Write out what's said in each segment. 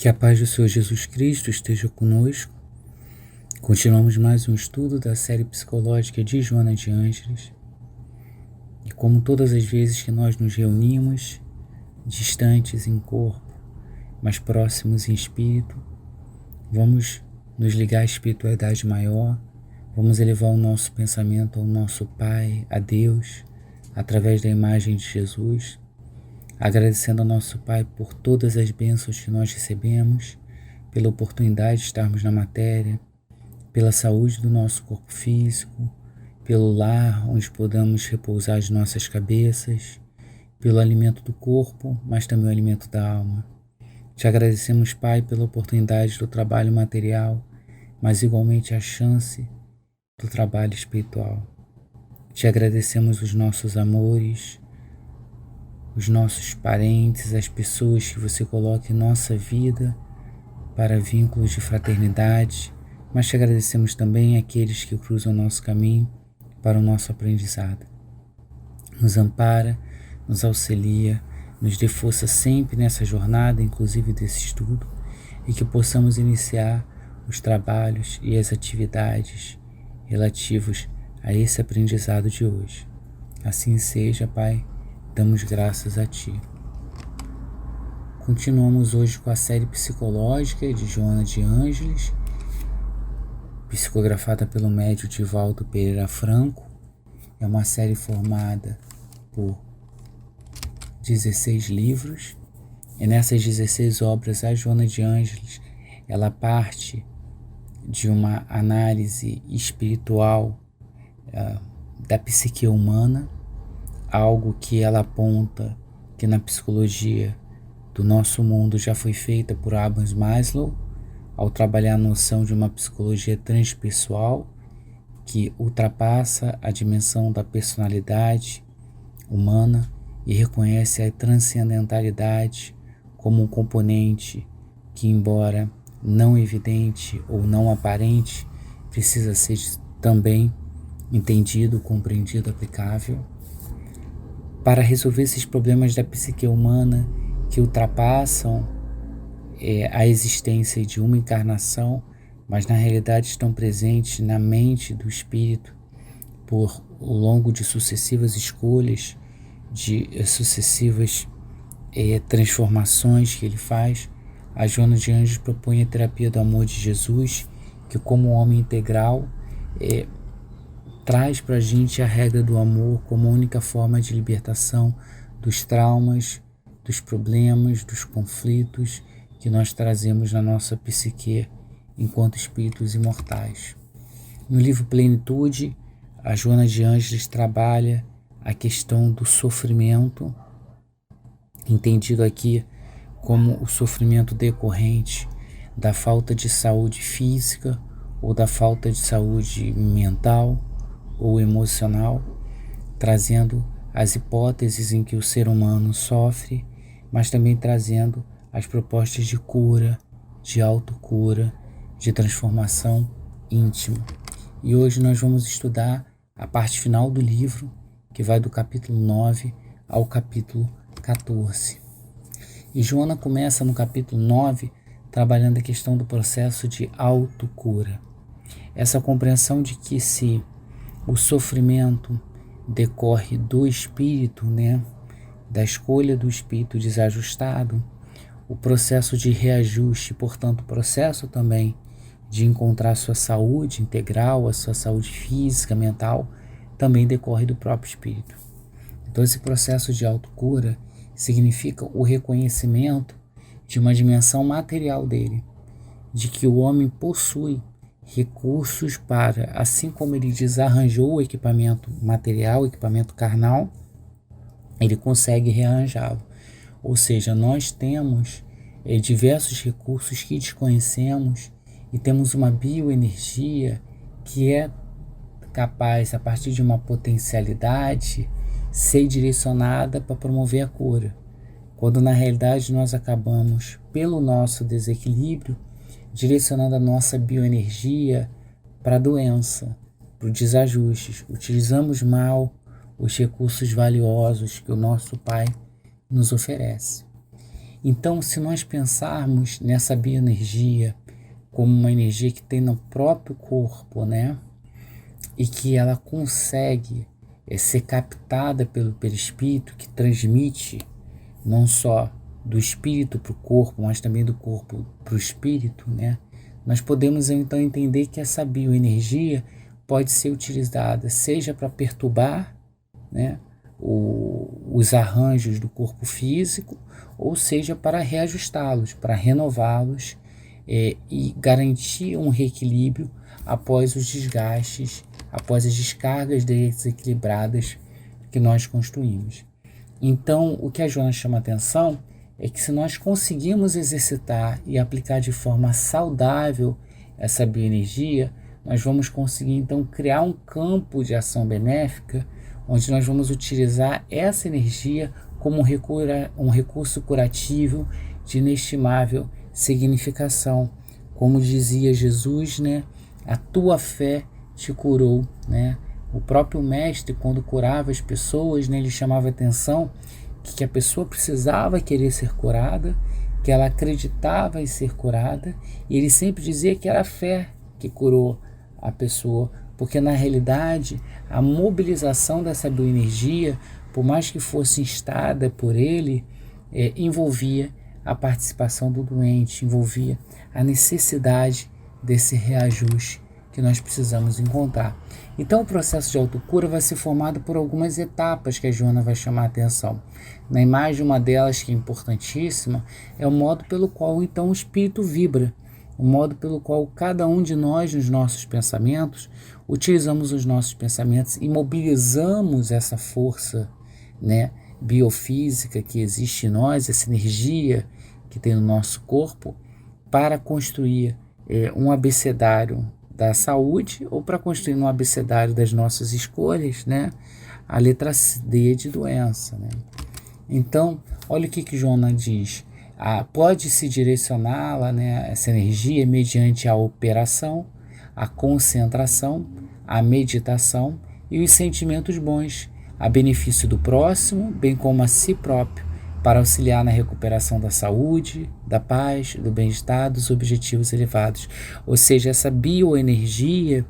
Que a paz do Senhor Jesus Cristo esteja conosco. Continuamos mais um estudo da série psicológica de Joana de Ângeles. E como todas as vezes que nós nos reunimos, distantes em corpo, mas próximos em espírito, vamos nos ligar à espiritualidade maior, vamos elevar o nosso pensamento ao nosso Pai, a Deus, através da imagem de Jesus, agradecendo ao nosso Pai por todas as bênçãos que nós recebemos, pela oportunidade de estarmos na matéria, pela saúde do nosso corpo físico, pelo lar onde podamos repousar as nossas cabeças, pelo alimento do corpo, mas também o alimento da alma. Te agradecemos, Pai, pela oportunidade do trabalho material, mas igualmente a chance do trabalho espiritual. Te agradecemos os nossos amores, os nossos parentes, as pessoas que você coloca em nossa vida para vínculos de fraternidade, mas te agradecemos também aqueles que cruzam o nosso caminho para o nosso aprendizado. Nos ampara, nos auxilia, nos dê força sempre nessa jornada, inclusive desse estudo, e que possamos iniciar os trabalhos e as atividades relativos a esse aprendizado de hoje. Assim seja, Pai, damos graças a Ti. Continuamos hoje com a série psicológica de Joana de Ângeles, psicografada pelo médium Divaldo Pereira Franco. É uma série formada por 16 livros, e nessas 16 obras a Joana de Ângeles ela parte de uma análise espiritual da psique humana, algo que ela aponta que na psicologia do nosso mundo já foi feita por Abraham Maslow, ao trabalhar a noção de uma psicologia transpessoal que ultrapassa a dimensão da personalidade humana e reconhece a transcendentalidade como um componente que, embora não evidente ou não aparente, precisa ser também entendido, compreendido, aplicável. Para resolver esses problemas da psique humana que ultrapassam a existência de uma encarnação, mas na realidade estão presentes na mente do espírito por ao longo de sucessivas escolhas, de sucessivas transformações que ele faz, a Joana de Ângeles propõe a terapia do amor de Jesus, que como homem integral traz para a gente a regra do amor como única forma de libertação dos traumas, dos problemas, dos conflitos que nós trazemos na nossa psique enquanto espíritos imortais. No livro Plenitude, a Joana de Ângeles trabalha a questão do sofrimento, entendido aqui como o sofrimento decorrente da falta de saúde física ou da falta de saúde mental ou emocional, trazendo as hipóteses em que o ser humano sofre, mas também trazendo as propostas de cura, de autocura, de transformação íntima. E hoje nós vamos estudar a parte final do livro, que vai do capítulo 9 ao capítulo 14. E Joana começa no capítulo 9 trabalhando a questão do processo de autocura. Essa compreensão de que se o sofrimento decorre do espírito, da escolha do espírito desajustado, o processo de reajuste, portanto, o processo também de encontrar a sua saúde integral, a sua saúde física, mental, também decorre do próprio espírito. Então, esse processo de autocura significa o reconhecimento de uma dimensão material dele, de que o homem possui recursos para, assim como ele desarranjou o equipamento material, o equipamento carnal, ele consegue rearranjá-lo. Ou seja, nós temos diversos recursos que desconhecemos e temos uma bioenergia que é capaz, a partir de uma potencialidade, ser direcionada para promover a cura. Quando na realidade nós acabamos, pelo nosso desequilíbrio, direcionando a nossa bioenergia para a doença, para os desajustes. Utilizamos mal os recursos valiosos que o nosso Pai nos oferece. Então, se nós pensarmos nessa bioenergia como uma energia que tem no próprio corpo, né? E que ela consegue ser captada pelo perispírito, que transmite não só do espírito para o corpo, mas também do corpo para o espírito, né? Nós podemos então entender que essa bioenergia pode ser utilizada seja para perturbar, né, os arranjos do corpo físico, ou seja para reajustá-los, para renová-los, e garantir um reequilíbrio após os desgastes, após as descargas desequilibradas que nós construímos. Então, o que a Joana chama atenção é que se nós conseguirmos exercitar e aplicar de forma saudável essa bioenergia, nós vamos conseguir então criar um campo de ação benéfica, onde nós vamos utilizar essa energia como um recurso curativo de inestimável significação. Como dizia Jesus, né? A tua fé te curou, né? O próprio mestre, quando curava as pessoas, né, ele chamava a atenção que a pessoa precisava querer ser curada, que ela acreditava em ser curada, e ele sempre dizia que era a fé que curou a pessoa, porque na realidade a mobilização dessa bioenergia, por mais que fosse instada por ele, envolvia a participação do doente, envolvia a necessidade desse reajuste que nós precisamos encontrar. Então o processo de autocura vai ser formado por algumas etapas que a Joana vai chamar a atenção. Na imagem, uma delas que é importantíssima é o modo pelo qual então o espírito vibra, o modo pelo qual cada um de nós, nos nossos pensamentos, utilizamos os nossos pensamentos e mobilizamos essa força, né, biofísica que existe em nós, essa energia que tem no nosso corpo, para construir um abecedário da saúde, ou para construir um abecedário das nossas escolhas, né, a letra D de doença, né? Então, olha o que Joana diz. Pode-se direcioná-la, né, essa energia, mediante a operação, a concentração, a meditação e os sentimentos bons, a benefício do próximo, bem como a si próprio, para auxiliar na recuperação da saúde, da paz, do bem-estar, dos objetivos elevados. Ou seja, essa bioenergia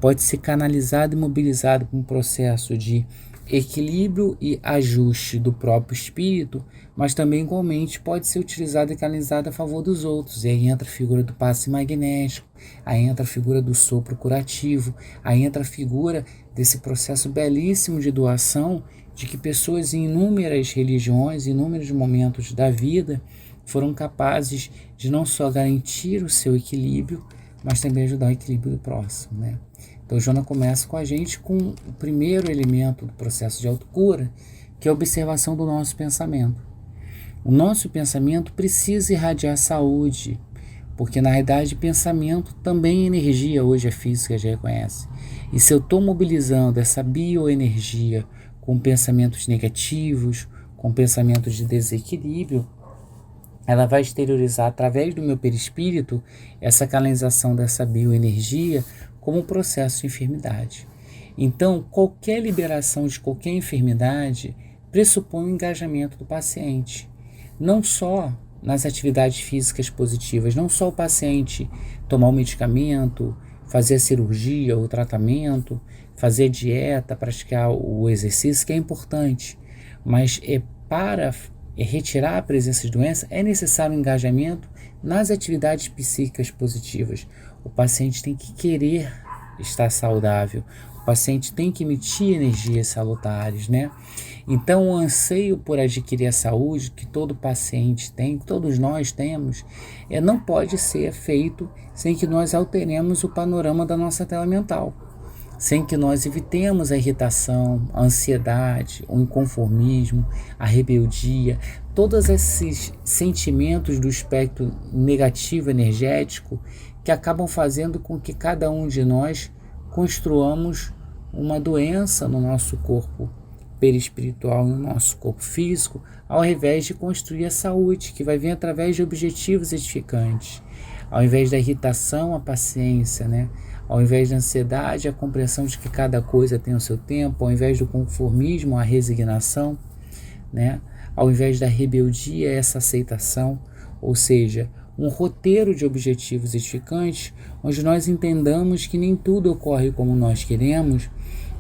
pode ser canalizada e mobilizada para um processo de equilíbrio e ajuste do próprio espírito, mas também igualmente pode ser utilizada e canalizada a favor dos outros. E aí entra a figura do passe magnético, aí entra a figura do sopro curativo, aí entra a figura desse processo belíssimo de doação, de que pessoas em inúmeras religiões, em inúmeros momentos da vida, foram capazes de não só garantir o seu equilíbrio, mas também ajudar o equilíbrio do próximo, né? Então, Joana começa com a gente com o primeiro elemento do processo de autocura, que é a observação do nosso pensamento. O nosso pensamento precisa irradiar saúde, porque na realidade pensamento também é energia, hoje a física já reconhece. E se eu estou mobilizando essa bioenergia com pensamentos negativos, com pensamentos de desequilíbrio, ela vai exteriorizar através do meu perispírito essa canalização dessa bioenergia como um processo de enfermidade. Então, qualquer liberação de qualquer enfermidade pressupõe o engajamento do paciente. Não só nas atividades físicas positivas, não só o paciente tomar o medicamento, fazer a cirurgia, o tratamento, fazer a dieta, praticar o exercício, que é importante, mas para retirar a presença de doença é necessário um engajamento nas atividades psíquicas positivas. O paciente tem que querer estar saudável, o paciente tem que emitir energias salutares, né? Então o anseio por adquirir a saúde que todo paciente tem, que todos nós temos, não pode ser feito sem que nós alteremos o panorama da nossa tela mental, sem que nós evitemos a irritação, a ansiedade, o inconformismo, a rebeldia, todos esses sentimentos do espectro negativo energético que acabam fazendo com que cada um de nós construamos uma doença no nosso corpo perispiritual, no nosso corpo físico, ao invés de construir a saúde, que vai vir através de objetivos edificantes. Ao invés da irritação, a paciência, né? Ao invés da ansiedade, a compreensão de que cada coisa tem o seu tempo, ao invés do conformismo, a resignação, né? ao invés da rebeldia, essa aceitação, ou seja, um roteiro de objetivos edificantes, onde nós entendamos que nem tudo ocorre como nós queremos,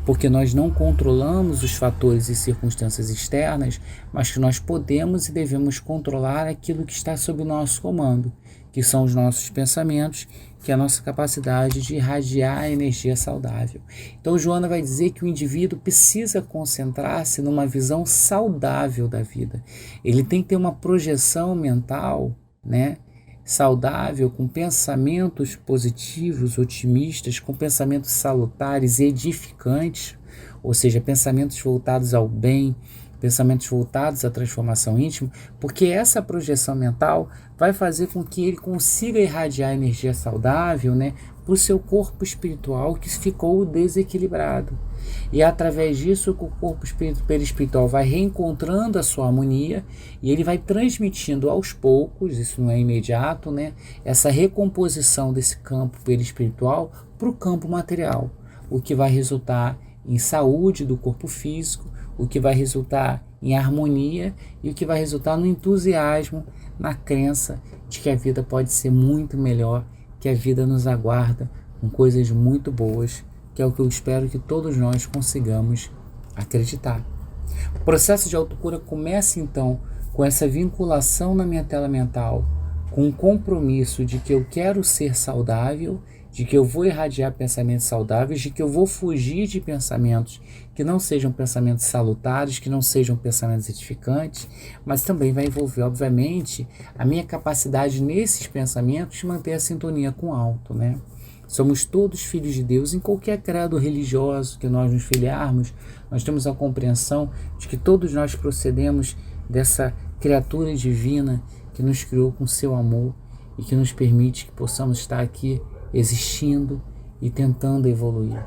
porque nós não controlamos os fatores e circunstâncias externas, mas que nós podemos e devemos controlar aquilo que está sob o nosso comando, que são os nossos pensamentos, que é a nossa capacidade de irradiar a energia saudável. Então, Joana vai dizer que o indivíduo precisa concentrar-se numa visão saudável da vida. Ele tem que ter uma projeção mental, né, saudável, com pensamentos positivos, otimistas, com pensamentos salutares e edificantes, ou seja, pensamentos voltados ao bem, pensamentos voltados à transformação íntima, porque essa projeção mental vai fazer com que ele consiga irradiar energia saudável, né, para o seu corpo espiritual que ficou desequilibrado. E é através disso que o corpo perispiritual vai reencontrando a sua harmonia e ele vai transmitindo aos poucos, isso não é imediato, né, essa recomposição desse campo perispiritual para o campo material, o que vai resultar em saúde do corpo físico, o que vai resultar em harmonia e o que vai resultar no entusiasmo, na crença de que a vida pode ser muito melhor, que a vida nos aguarda com coisas muito boas, que é o que eu espero que todos nós consigamos acreditar. O processo de autocura começa então com essa vinculação na minha tela mental, com o compromisso de que eu quero ser saudável, de que eu vou irradiar pensamentos saudáveis, de que eu vou fugir de pensamentos que não sejam pensamentos salutares, que não sejam pensamentos edificantes, mas também vai envolver, obviamente, a minha capacidade nesses pensamentos de manter a sintonia com o alto, né? Somos todos filhos de Deus, em qualquer credo religioso que nós nos filiarmos, nós temos a compreensão de que todos nós procedemos dessa criatura divina que nos criou com seu amor e que nos permite que possamos estar aqui existindo e tentando evoluir.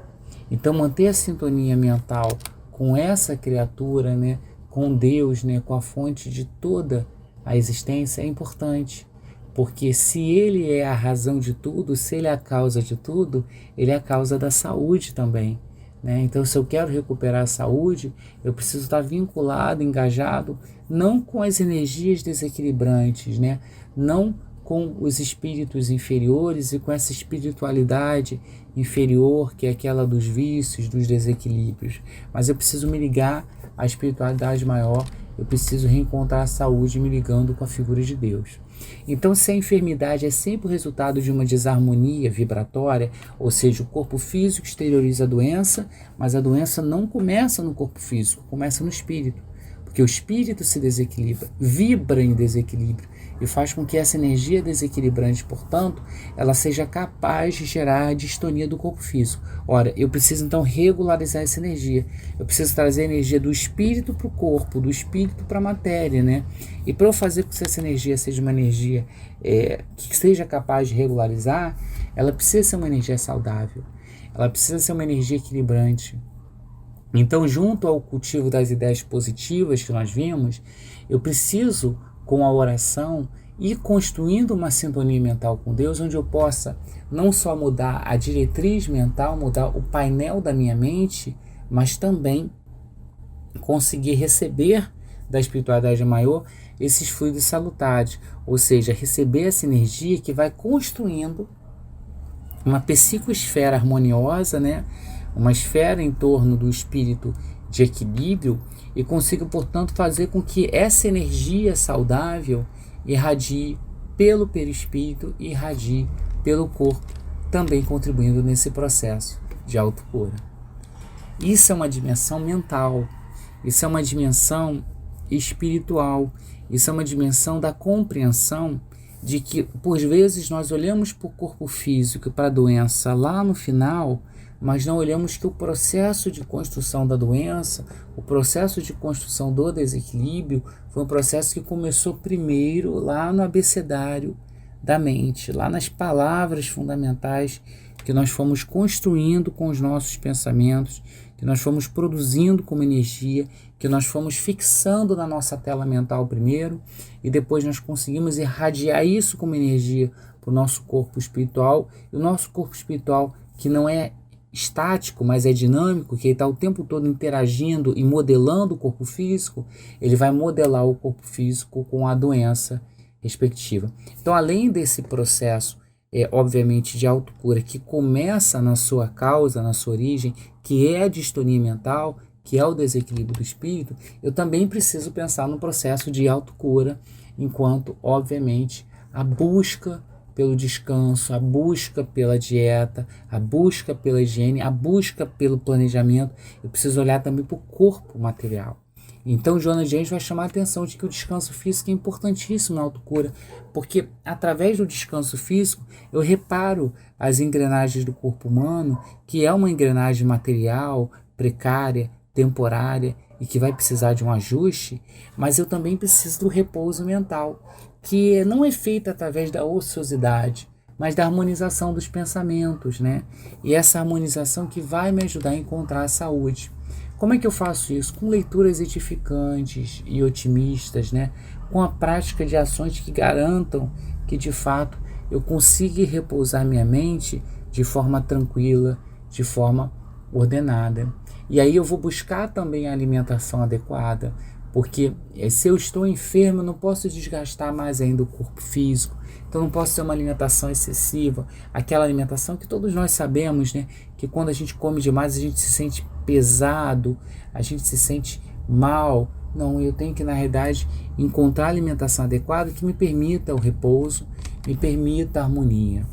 Então, manter a sintonia mental com essa criatura, né, com Deus, né, com a fonte de toda a existência é importante, porque se Ele é a razão de tudo, se Ele é a causa de tudo, Ele é a causa da saúde também, né? Então, se eu quero recuperar a saúde, eu preciso estar vinculado, engajado, não com as energias desequilibrantes, né, não com os espíritos inferiores e com essa espiritualidade inferior, que é aquela dos vícios, dos desequilíbrios. Mas eu preciso me ligar à espiritualidade maior, eu preciso reencontrar a saúde me ligando com a figura de Deus. Então, se a enfermidade é sempre o resultado de uma desarmonia vibratória, ou seja, o corpo físico exterioriza a doença, mas a doença não começa no corpo físico, começa no espírito. Porque o espírito se desequilibra, vibra em desequilíbrio e faz com que essa energia desequilibrante, portanto, ela seja capaz de gerar a distonia do corpo físico. Ora, eu preciso então regularizar essa energia. Eu preciso trazer a energia do espírito para o corpo, do espírito para a matéria, né? E para eu fazer com que essa energia seja uma energia que seja capaz de regularizar, ela precisa ser uma energia saudável. Ela precisa ser uma energia equilibrante. Então, junto ao cultivo das ideias positivas que nós vimos, eu preciso, com a oração, ir construindo uma sintonia mental com Deus, onde eu possa não só mudar a diretriz mental, mudar o painel da minha mente, mas também conseguir receber da espiritualidade maior esses fluidos salutares, ou seja, receber essa energia que vai construindo uma psicosfera harmoniosa, né? Uma esfera em torno do espírito de equilíbrio e consiga, portanto, fazer com que essa energia saudável irradie pelo perispírito e irradie pelo corpo, também contribuindo nesse processo de autocura. Isso é uma dimensão mental, isso é uma dimensão espiritual, isso é uma dimensão da compreensão de que, por vezes, nós olhamos para o corpo físico e para a doença lá no final, mas não olhamos que o processo de construção da doença, o processo de construção do desequilíbrio, foi um processo que começou primeiro lá no abecedário da mente, lá nas palavras fundamentais que nós fomos construindo com os nossos pensamentos, que nós fomos produzindo como energia, que nós fomos fixando na nossa tela mental primeiro, e depois nós conseguimos irradiar isso como energia para o nosso corpo espiritual, e o nosso corpo espiritual, que não é estático, mas é dinâmico, que ele está o tempo todo interagindo e modelando o corpo físico, ele vai modelar o corpo físico com a doença respectiva. Então, além desse processo, obviamente, de autocura, que começa na sua causa, na sua origem, que é a distonia mental, que é o desequilíbrio do espírito, eu também preciso pensar no processo de autocura, enquanto, obviamente, a busca pelo descanso, a busca pela dieta, a busca pela higiene, a busca pelo planejamento. Eu preciso olhar também para o corpo material. Então, Joana de Anjos vai chamar a atenção de que o descanso físico é importantíssimo na autocura, porque através do descanso físico eu reparo as engrenagens do corpo humano, que é uma engrenagem material, precária, temporária e que vai precisar de um ajuste, mas eu também preciso do repouso mental, que não é feito através da ociosidade, mas da harmonização dos pensamentos, né? E essa harmonização que vai me ajudar a encontrar a saúde. Como é que eu faço isso? Com leituras edificantes e otimistas, né? Com a prática de ações que garantam que, de fato, eu consiga repousar minha mente de forma tranquila, de forma ordenada. E aí eu vou buscar também a alimentação adequada, porque se eu estou enfermo, eu não posso desgastar mais ainda o corpo físico. Então não posso ter uma alimentação excessiva, aquela alimentação que todos nós sabemos, né? Que quando a gente come demais, a gente se sente pesado, a gente se sente mal. Não, eu tenho que, na realidade, encontrar a alimentação adequada que me permita o repouso, me permita a harmonia.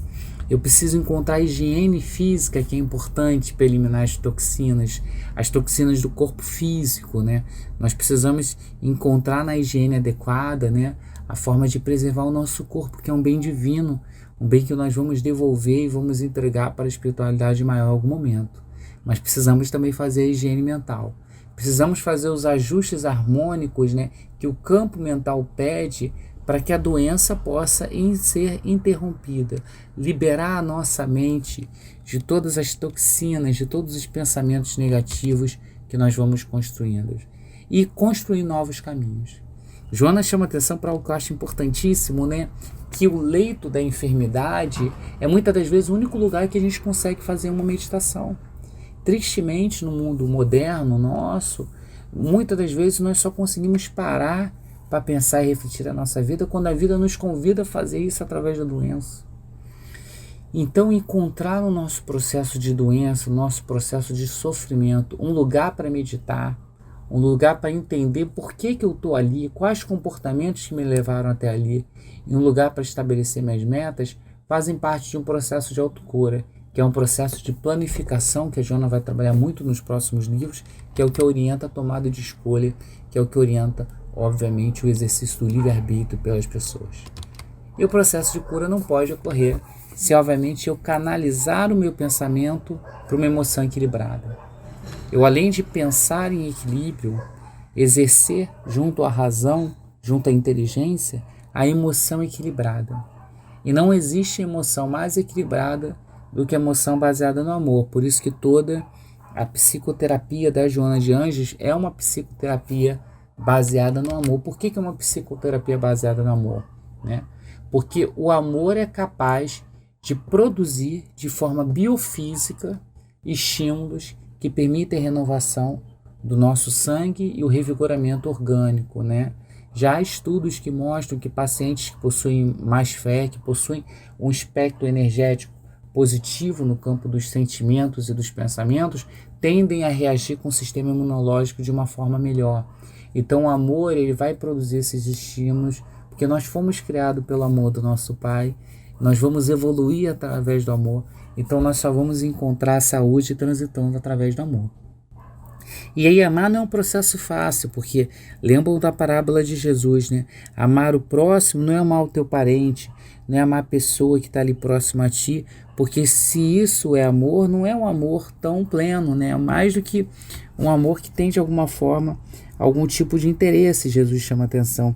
Eu preciso encontrar a higiene física, que é importante para eliminar as toxinas do corpo físico, né? Nós precisamos encontrar na higiene adequada, né, a forma de preservar o nosso corpo, que é um bem divino, um bem que nós vamos devolver e vamos entregar para a espiritualidade maior em algum momento. Mas precisamos também fazer a higiene mental. Precisamos fazer os ajustes harmônicos, né, que o campo mental pede para que a doença possa ser interrompida, liberar a nossa mente de todas as toxinas, de todos os pensamentos negativos que nós vamos construindo e construir novos caminhos. Joana chama atenção para algo que eu acho importantíssimo, né? Que o leito da enfermidade é muitas das vezes o único lugar que a gente consegue fazer uma meditação. Tristemente, no mundo moderno nosso, muitas das vezes nós só conseguimos parar para pensar e refletir a nossa vida quando a vida nos convida a fazer isso através da doença. Então, encontrar no nosso processo de doença, no nosso processo de sofrimento, um lugar para meditar, um lugar para entender por que eu estou ali, quais comportamentos que me levaram até ali, e um lugar para estabelecer minhas metas, fazem parte de um processo de autocura, que é um processo de planificação, que a Joana vai trabalhar muito nos próximos livros, que é o que orienta a tomada de escolha, que é o que orienta, obviamente, o exercício do livre-arbítrio pelas pessoas. E o processo de cura não pode ocorrer se, obviamente, eu canalizar o meu pensamento para uma emoção equilibrada. Eu, além de pensar em equilíbrio, exercer junto à razão, junto à inteligência, a emoção equilibrada. E não existe emoção mais equilibrada do que a emoção baseada no amor. Por isso que toda a psicoterapia da Joana de Anjos é uma psicoterapia baseada no amor. Por que é uma psicoterapia baseada no amor? Né? Porque o amor é capaz de produzir de forma biofísica estímulos que permitem a renovação do nosso sangue e o revigoramento orgânico, né? Já há estudos que mostram que pacientes que possuem mais fé, que possuem um espectro energético positivo no campo dos sentimentos e dos pensamentos, tendem a reagir com o sistema imunológico de uma forma melhor. Então o amor, ele vai produzir esses estímulos, porque nós fomos criados pelo amor do nosso Pai, nós vamos evoluir através do amor, então nós só vamos encontrar a saúde transitando através do amor. E aí amar não é um processo fácil, porque lembram da parábola de Jesus, né? Amar o próximo não é amar o teu parente, não é amar a pessoa que está ali próxima a ti, porque se isso é amor, não é um amor tão pleno, né? É mais do que um amor que tem de alguma forma algum tipo de interesse. Jesus chama atenção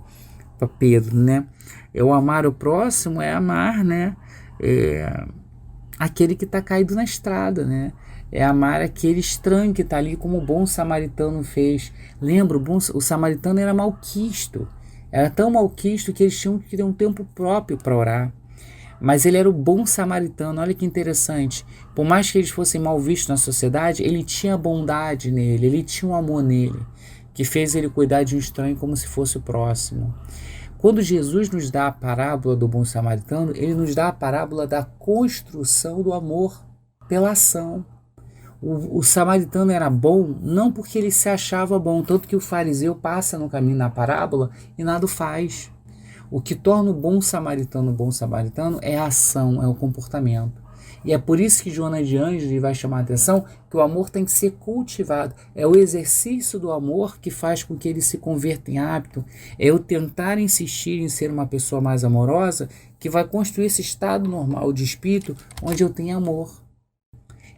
para Pedro, né? O amar o próximo é amar, né? Aquele que está caído na estrada, né? É amar aquele estranho que está ali, como o bom samaritano fez. Lembra, o samaritano era malquisto. Era tão malquisto que eles tinham que ter um tempo próprio para orar. Mas ele era o bom samaritano, olha que interessante. Por mais que eles fossem mal vistos na sociedade, ele tinha bondade nele, ele tinha um amor nele, que fez ele cuidar de um estranho como se fosse o próximo. Quando Jesus nos dá a parábola do bom samaritano, ele nos dá a parábola da construção do amor pela ação. O samaritano era bom não porque ele se achava bom, tanto que o fariseu passa no caminho na parábola e nada faz. O que torna o bom samaritano é a ação, é o comportamento. E é por isso que Joana de Ângeles vai chamar a atenção que o amor tem que ser cultivado. É o exercício do amor que faz com que ele se converta em hábito. É eu tentar insistir em ser uma pessoa mais amorosa que vai construir esse estado normal de espírito onde eu tenho amor.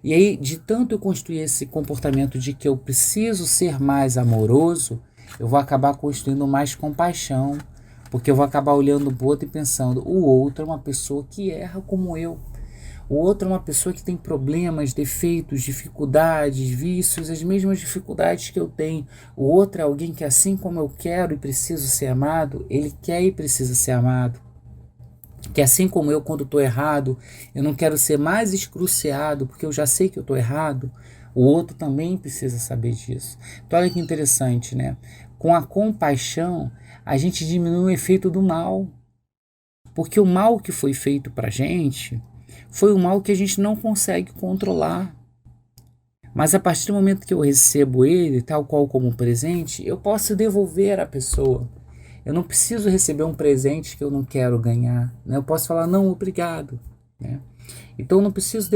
E aí, de tanto eu construir esse comportamento de que eu preciso ser mais amoroso, eu vou acabar construindo mais compaixão, porque eu vou acabar olhando para o outro e pensando, o outro é uma pessoa que erra como eu. O outro é uma pessoa que tem problemas, defeitos, dificuldades, vícios, as mesmas dificuldades que eu tenho. O outro é alguém que, assim como eu quero e preciso ser amado, ele quer e precisa ser amado. Que assim como eu, quando estou errado, eu não quero ser mais excruciado, porque eu já sei que eu estou errado, o outro também precisa saber disso. Então olha que interessante, né? Com a compaixão, a gente diminui o efeito do mal. Porque o mal que foi feito para a gente foi um mal que a gente não consegue controlar. Mas a partir do momento que eu recebo ele, tal qual como presente, eu posso devolver à pessoa. Eu não preciso receber um presente que eu não quero ganhar, né? Eu posso falar, não, obrigado, né? Então eu não preciso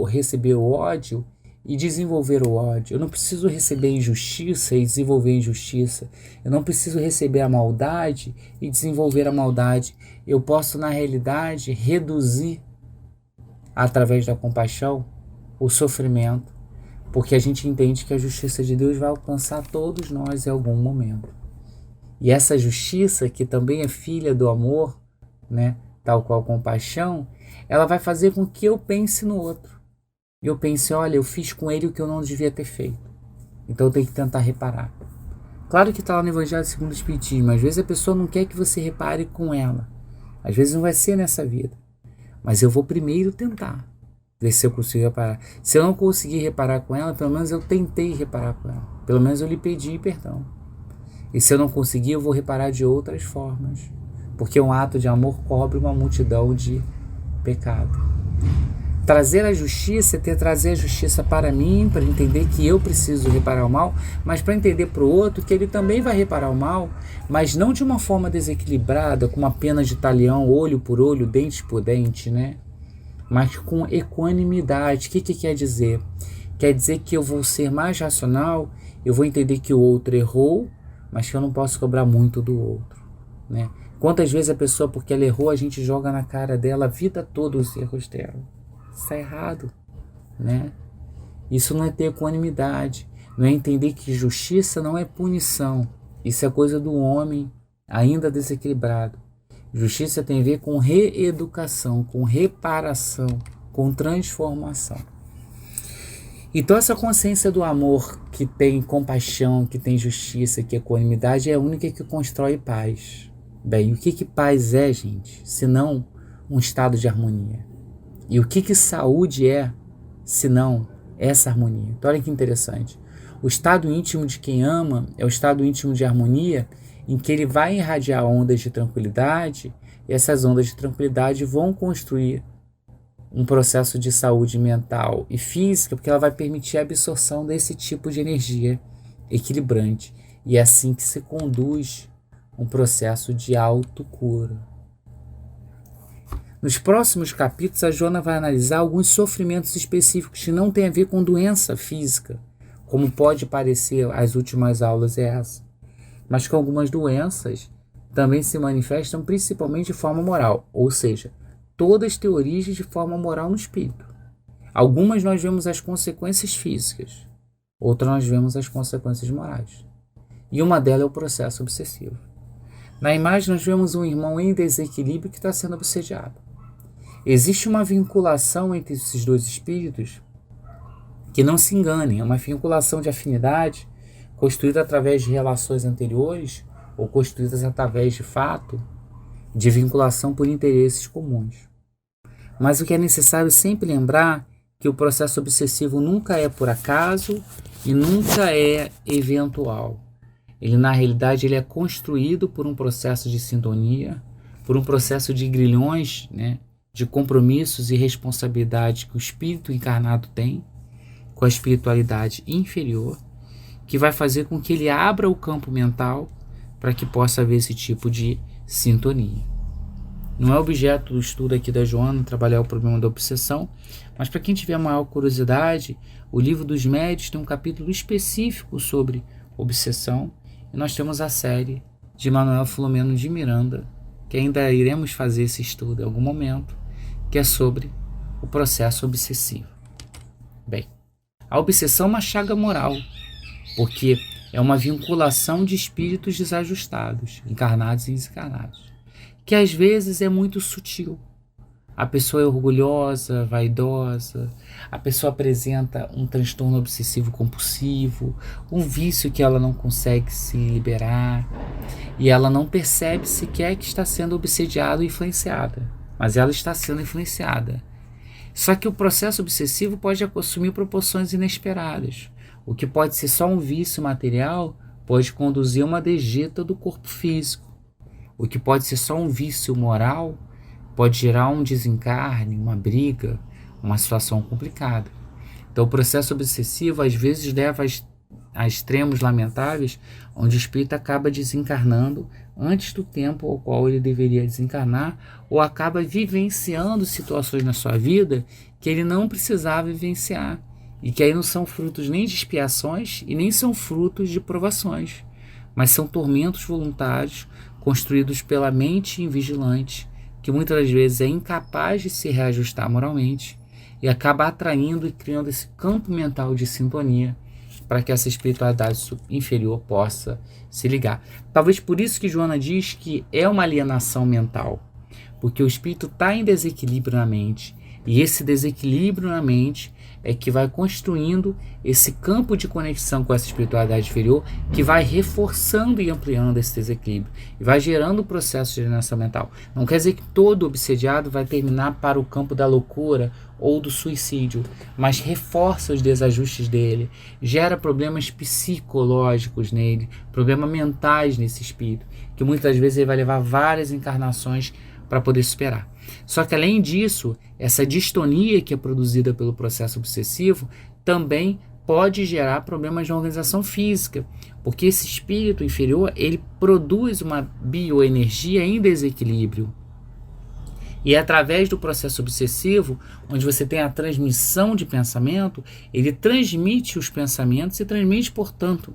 receber o ódio e desenvolver o ódio. Eu não preciso receber injustiça e desenvolver injustiça. Eu não preciso receber a maldade e desenvolver a maldade. Eu posso, na realidade, reduzir, através da compaixão, o sofrimento. Porque a gente entende que a justiça de Deus vai alcançar todos nós em algum momento. E essa justiça, que também é filha do amor, né, tal qual a compaixão, ela vai fazer com que eu pense no outro. Eu pense, olha, eu fiz com ele o que eu não devia ter feito. Então eu tenho que tentar reparar. Claro que está lá no Evangelho segundo o Espiritismo. Às vezes a pessoa não quer que você repare com ela. Às vezes não vai ser nessa vida. Mas eu vou primeiro tentar ver se eu consigo reparar. Se eu não conseguir reparar com ela, pelo menos eu tentei reparar com ela. Pelo menos eu lhe pedi perdão. E se eu não conseguir, eu vou reparar de outras formas. Porque um ato de amor cobre uma multidão de pecado. Trazer a justiça é trazer a justiça para mim, para entender que eu preciso reparar o mal, mas para entender para o outro que ele também vai reparar o mal, mas não de uma forma desequilibrada, com uma pena de talião, olho por olho, dente por dente, né? Mas com equanimidade. O que quer dizer? Quer dizer que eu vou ser mais racional, eu vou entender que o outro errou, mas que eu não posso cobrar muito do outro, né? Quantas vezes a pessoa, porque ela errou, a gente joga na cara dela a vida toda os erros dela. Isso está errado, né? Isso não é ter equanimidade, não é entender que justiça não é punição. Isso é coisa do homem ainda desequilibrado. Justiça tem a ver com reeducação, com reparação, com transformação. Então essa consciência do amor que tem compaixão, que tem justiça, que é equanimidade, é a única que constrói paz. Bem, o que paz é, gente? Senão um estado de harmonia. E o que saúde é, senão essa harmonia? Então olha que interessante. O estado íntimo de quem ama é o estado íntimo de harmonia, em que ele vai irradiar ondas de tranquilidade, e essas ondas de tranquilidade vão construir um processo de saúde mental e física, porque ela vai permitir a absorção desse tipo de energia equilibrante. E é assim que se conduz um processo de autocura. Nos próximos capítulos, a Joana vai analisar alguns sofrimentos específicos que não têm a ver com doença física, como pode parecer as últimas aulas é essa, mas que algumas doenças também se manifestam principalmente de forma moral, ou seja, todas têm origem de forma moral no espírito. Algumas nós vemos as consequências físicas, outras nós vemos as consequências morais. E uma delas é o processo obsessivo. Na imagem nós vemos um irmão em desequilíbrio que está sendo obsediado. Existe uma vinculação entre esses dois espíritos que, não se enganem, é uma vinculação de afinidade construída através de relações anteriores ou construídas através de fato de vinculação por interesses comuns. Mas o que é necessário sempre lembrar que o processo obsessivo nunca é por acaso e nunca é eventual. Ele, na realidade, ele é construído por um processo de sintonia, por um processo de grilhões, né, de compromissos e responsabilidade que o espírito encarnado tem com a espiritualidade inferior, que vai fazer com que ele abra o campo mental para que possa haver esse tipo de sintonia. Não é objeto do estudo aqui da Joana trabalhar o problema da obsessão, mas para quem tiver maior curiosidade, o livro dos médios tem um capítulo específico sobre obsessão, e nós temos a série de Manuel Filomeno de Miranda, que ainda iremos fazer esse estudo em algum momento, que é sobre o processo obsessivo. Bem, a obsessão é uma chaga moral, porque é uma vinculação de espíritos desajustados, encarnados e desencarnados, que às vezes é muito sutil. A pessoa é orgulhosa, vaidosa, a pessoa apresenta um transtorno obsessivo compulsivo, um vício que ela não consegue se liberar, e ela não percebe sequer que está sendo obsediada ou influenciada, mas ela está sendo influenciada. Só que o processo obsessivo pode assumir proporções inesperadas. O que pode ser só um vício material pode conduzir a uma degeta do corpo físico. O que pode ser só um vício moral pode gerar um desencarne, uma briga, uma situação complicada. Então o processo obsessivo às vezes leva a extremos lamentáveis, onde o espírito acaba desencarnando antes do tempo ao qual ele deveria desencarnar, ou acaba vivenciando situações na sua vida que ele não precisava vivenciar, e que aí não são frutos nem de expiações e nem são frutos de provações, mas são tormentos voluntários construídos pela mente invigilante, que muitas das vezes é incapaz de se reajustar moralmente e acaba atraindo e criando esse campo mental de sintonia para que essa espiritualidade inferior possa se ligar. Talvez por isso que Joana diz que é uma alienação mental, porque o espírito está em desequilíbrio na mente, e esse desequilíbrio na mente é que vai construindo esse campo de conexão com essa espiritualidade inferior, que vai reforçando e ampliando esse desequilíbrio, e vai gerando o processo de alienação mental. Não quer dizer que todo obsediado vai terminar para o campo da loucura ou do suicídio, mas reforça os desajustes dele, gera problemas psicológicos nele, problemas mentais nesse espírito, que muitas vezes ele vai levar várias encarnações para poder superar. Só que além disso, essa distonia que é produzida pelo processo obsessivo também pode gerar problemas na organização física, porque esse espírito inferior, ele produz uma bioenergia em desequilíbrio. E através do processo obsessivo, onde você tem a transmissão de pensamento, ele transmite os pensamentos e transmite, portanto,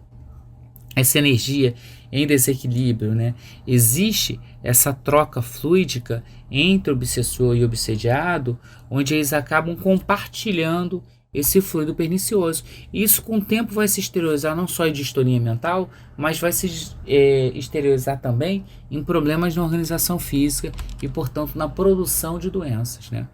essa energia em desequilíbrio, né? Existe essa troca fluídica entre obsessor e obsediado, onde eles acabam compartilhando esse fluido pernicioso. E isso com o tempo vai se exteriorizar não só em distonia mental, mas vai se exteriorizar também em problemas na organização física e, portanto, na produção de doenças, né?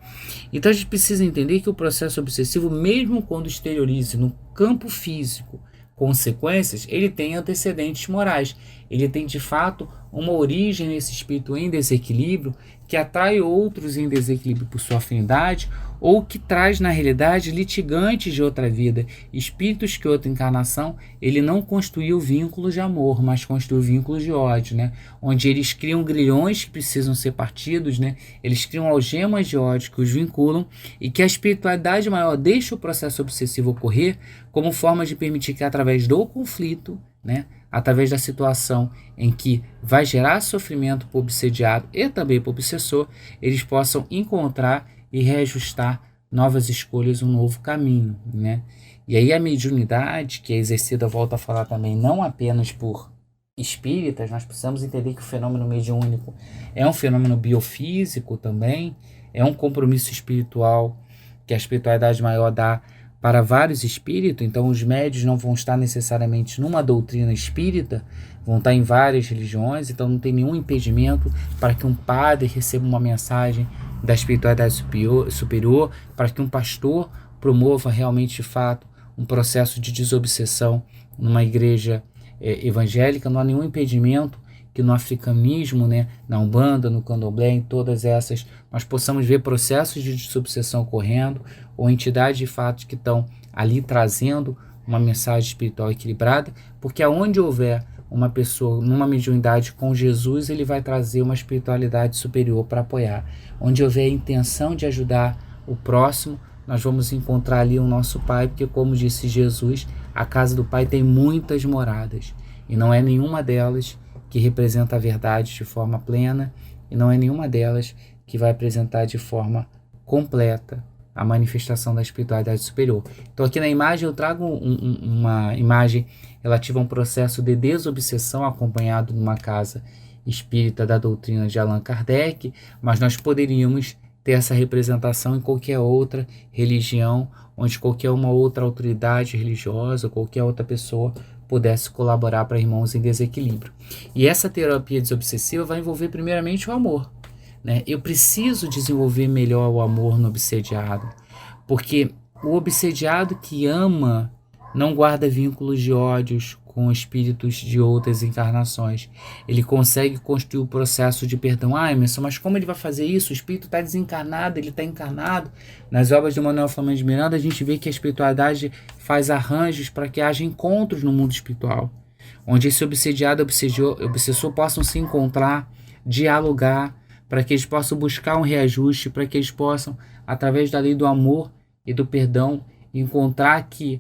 Então a gente precisa entender que o processo obsessivo, mesmo quando exteriorize no campo físico consequências, ele tem antecedentes morais. Ele tem, de fato, uma origem nesse espírito em desequilíbrio que atrai outros em desequilíbrio por sua afinidade, ou que traz, na realidade, litigantes de outra vida, espíritos que outra encarnação ele não construiu vínculos de amor, mas construiu vínculos de ódio, né? Onde eles criam grilhões que precisam ser partidos, né? Eles criam algemas de ódio que os vinculam, e que a espiritualidade maior deixa o processo obsessivo ocorrer como forma de permitir que, através do conflito, né, através da situação em que vai gerar sofrimento para o obsediado e também para o obsessor, eles possam encontrar e reajustar novas escolhas, um novo caminho, né? E aí a mediunidade, que é exercida, volto a falar também, não apenas por espíritas, nós precisamos entender que o fenômeno mediúnico é um fenômeno biofísico também, é um compromisso espiritual que a espiritualidade maior dá para vários espíritos. Então os médios não vão estar necessariamente numa doutrina espírita, vão estar em várias religiões, então não tem nenhum impedimento para que um padre receba uma mensagem da espiritualidade superior, para que um pastor promova realmente, de fato, um processo de desobsessão numa igreja evangélica. Não há nenhum impedimento que no africanismo, né, na Umbanda, no Candomblé, em todas essas, nós possamos ver processos de desobsessão ocorrendo, ou entidades de fato que estão ali trazendo uma mensagem espiritual equilibrada, porque aonde houver uma pessoa numa mediunidade com Jesus, ele vai trazer uma espiritualidade superior para apoiar. Onde houver a intenção de ajudar o próximo, nós vamos encontrar ali o nosso Pai, porque como disse Jesus, a casa do Pai tem muitas moradas, e não é nenhuma delas que representa a verdade de forma plena, e não é nenhuma delas que vai apresentar de forma completa a manifestação da espiritualidade superior. Então aqui na imagem eu trago uma imagem relativa a um processo de desobsessão acompanhado numa casa espírita da doutrina de Allan Kardec, mas nós poderíamos ter essa representação em qualquer outra religião, onde qualquer uma outra autoridade religiosa, qualquer outra pessoa pudesse colaborar para irmãos em desequilíbrio. E essa terapia desobsessiva vai envolver primeiramente o amor, né? Eu preciso desenvolver melhor o amor no obsediado, porque o obsediado que ama não guarda vínculos de ódios com espíritos de outras encarnações. Ele consegue construir o processo de perdão. Emerson, mas como ele vai fazer isso? O espírito está desencarnado, ele está encarnado. Nas obras de Manuel Flamengo de Miranda, a gente vê que a espiritualidade faz arranjos para que haja encontros no mundo espiritual, onde esse obsediado e obsessor possam se encontrar, dialogar, para que eles possam buscar um reajuste, para que eles possam, através da lei do amor e do perdão, encontrar que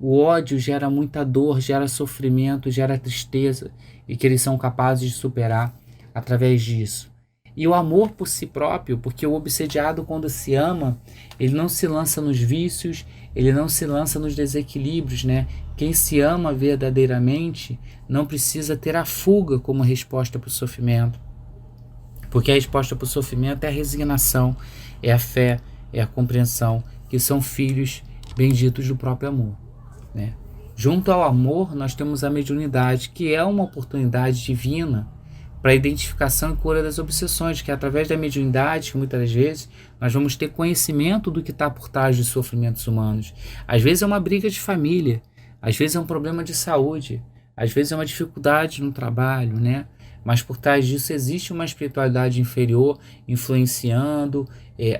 o ódio gera muita dor, gera sofrimento, gera tristeza, e que eles são capazes de superar através disso. E o amor por si próprio, porque o obsediado, quando se ama, ele não se lança nos vícios, ele não se lança nos desequilíbrios, né? Quem se ama verdadeiramente não precisa ter a fuga como resposta para o sofrimento, porque a resposta para o sofrimento é a resignação, é a fé, é a compreensão, que são filhos benditos do próprio amor, né? Junto ao amor, nós temos a mediunidade, que é uma oportunidade divina para a identificação e cura das obsessões, que é através da mediunidade, que muitas vezes nós vamos ter conhecimento do que está por trás dos sofrimentos humanos. Às vezes é uma briga de família, às vezes é um problema de saúde, às vezes é uma dificuldade no trabalho, né? Mas por trás disso existe uma espiritualidade inferior influenciando,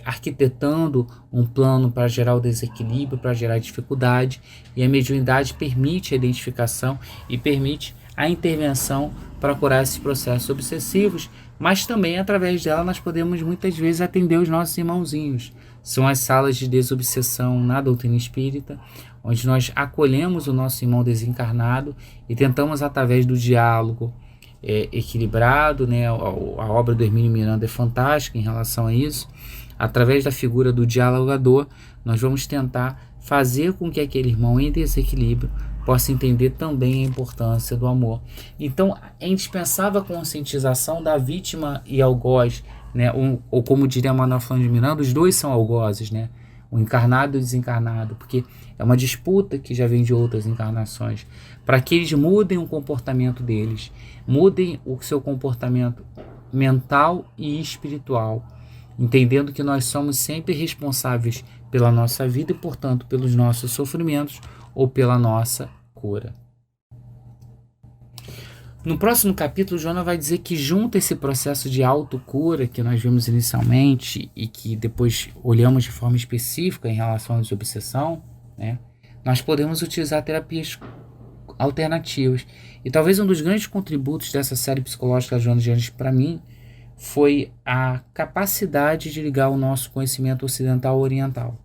arquitetando um plano para gerar o desequilíbrio, para gerar dificuldade, e a mediunidade permite a identificação e permite a intervenção para curar esses processos obsessivos, mas também através dela nós podemos muitas vezes atender os nossos irmãozinhos. São as salas de desobsessão na doutrina espírita, onde nós acolhemos o nosso irmão desencarnado e tentamos, através do diálogo equilibrado, né? A obra do Hermínio Miranda é fantástica em relação a isso. Através da figura do dialogador, nós vamos tentar fazer com que aquele irmão em desequilíbrio possa entender também a importância do amor. Então, é indispensável a conscientização da vítima e algoz, né? Ou como diria Manuel Flamengo de Miranda, os dois são algozes, né? O encarnado e o desencarnado, porque é uma disputa que já vem de outras encarnações, para que eles mudem o comportamento deles, mudem o seu comportamento mental e espiritual, entendendo que nós somos sempre responsáveis pela nossa vida e, portanto, pelos nossos sofrimentos ou pela nossa cura. No próximo capítulo, Joana vai dizer que junto a esse processo de autocura que nós vimos inicialmente e que depois olhamos de forma específica em relação à desobsessão, né, nós podemos utilizar terapias alternativas. E talvez um dos grandes contributos dessa série psicológica da Joana de Anjos para mim foi a capacidade de ligar o nosso conhecimento ocidental ao oriental.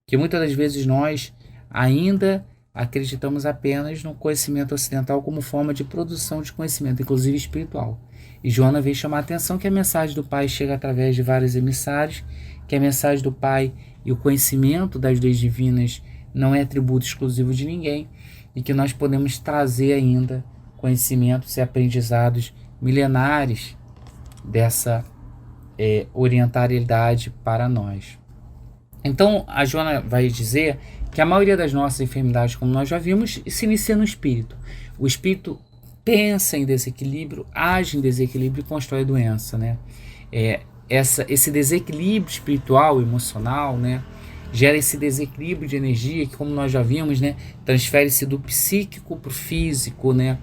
Que muitas das vezes nós ainda acreditamos apenas no conhecimento ocidental como forma de produção de conhecimento, inclusive espiritual. E Joana veio chamar a atenção que a mensagem do Pai chega através de vários emissários, que a mensagem do Pai e o conhecimento das leis divinas não é atributo exclusivo de ninguém, e que nós podemos trazer ainda conhecimentos e aprendizados milenares dessa orientariedade para nós. Então, a Joana vai dizer que a maioria das nossas enfermidades, como nós já vimos, se inicia no espírito. O espírito pensa em desequilíbrio, age em desequilíbrio e constrói doença, né? Esse desequilíbrio espiritual, emocional, né, gera esse desequilíbrio de energia que, como nós já vimos, né, transfere-se do psíquico para o físico, né,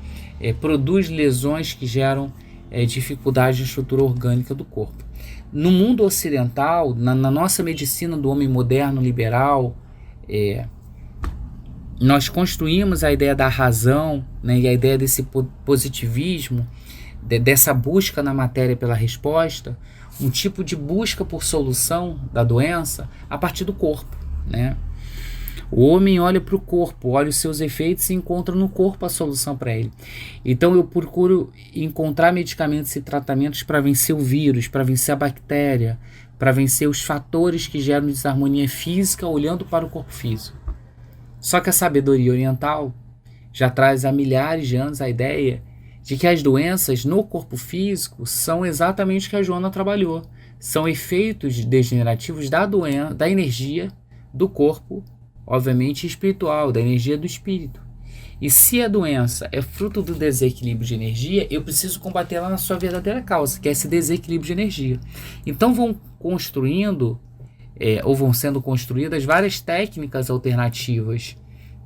produz lesões que geram dificuldade na estrutura orgânica do corpo. No mundo ocidental, na nossa medicina do homem moderno liberal, nós construímos a ideia da razão, né, e a ideia desse positivismo, dessa busca na matéria pela resposta, um tipo de busca por solução da doença a partir do corpo, né? O homem olha para o corpo, olha os seus efeitos e encontra no corpo a solução para ele. Então eu procuro encontrar medicamentos e tratamentos para vencer o vírus, para vencer a bactéria, para vencer os fatores que geram desarmonia física olhando para o corpo físico. Só que a sabedoria oriental já traz há milhares de anos a ideia de que as doenças no corpo físico são exatamente o que a Joana trabalhou. São efeitos degenerativos da energia do corpo, obviamente espiritual, da energia do espírito. E se a doença é fruto do desequilíbrio de energia, eu preciso combatê-la na sua verdadeira causa, que é esse desequilíbrio de energia. Então vão sendo construídas várias técnicas alternativas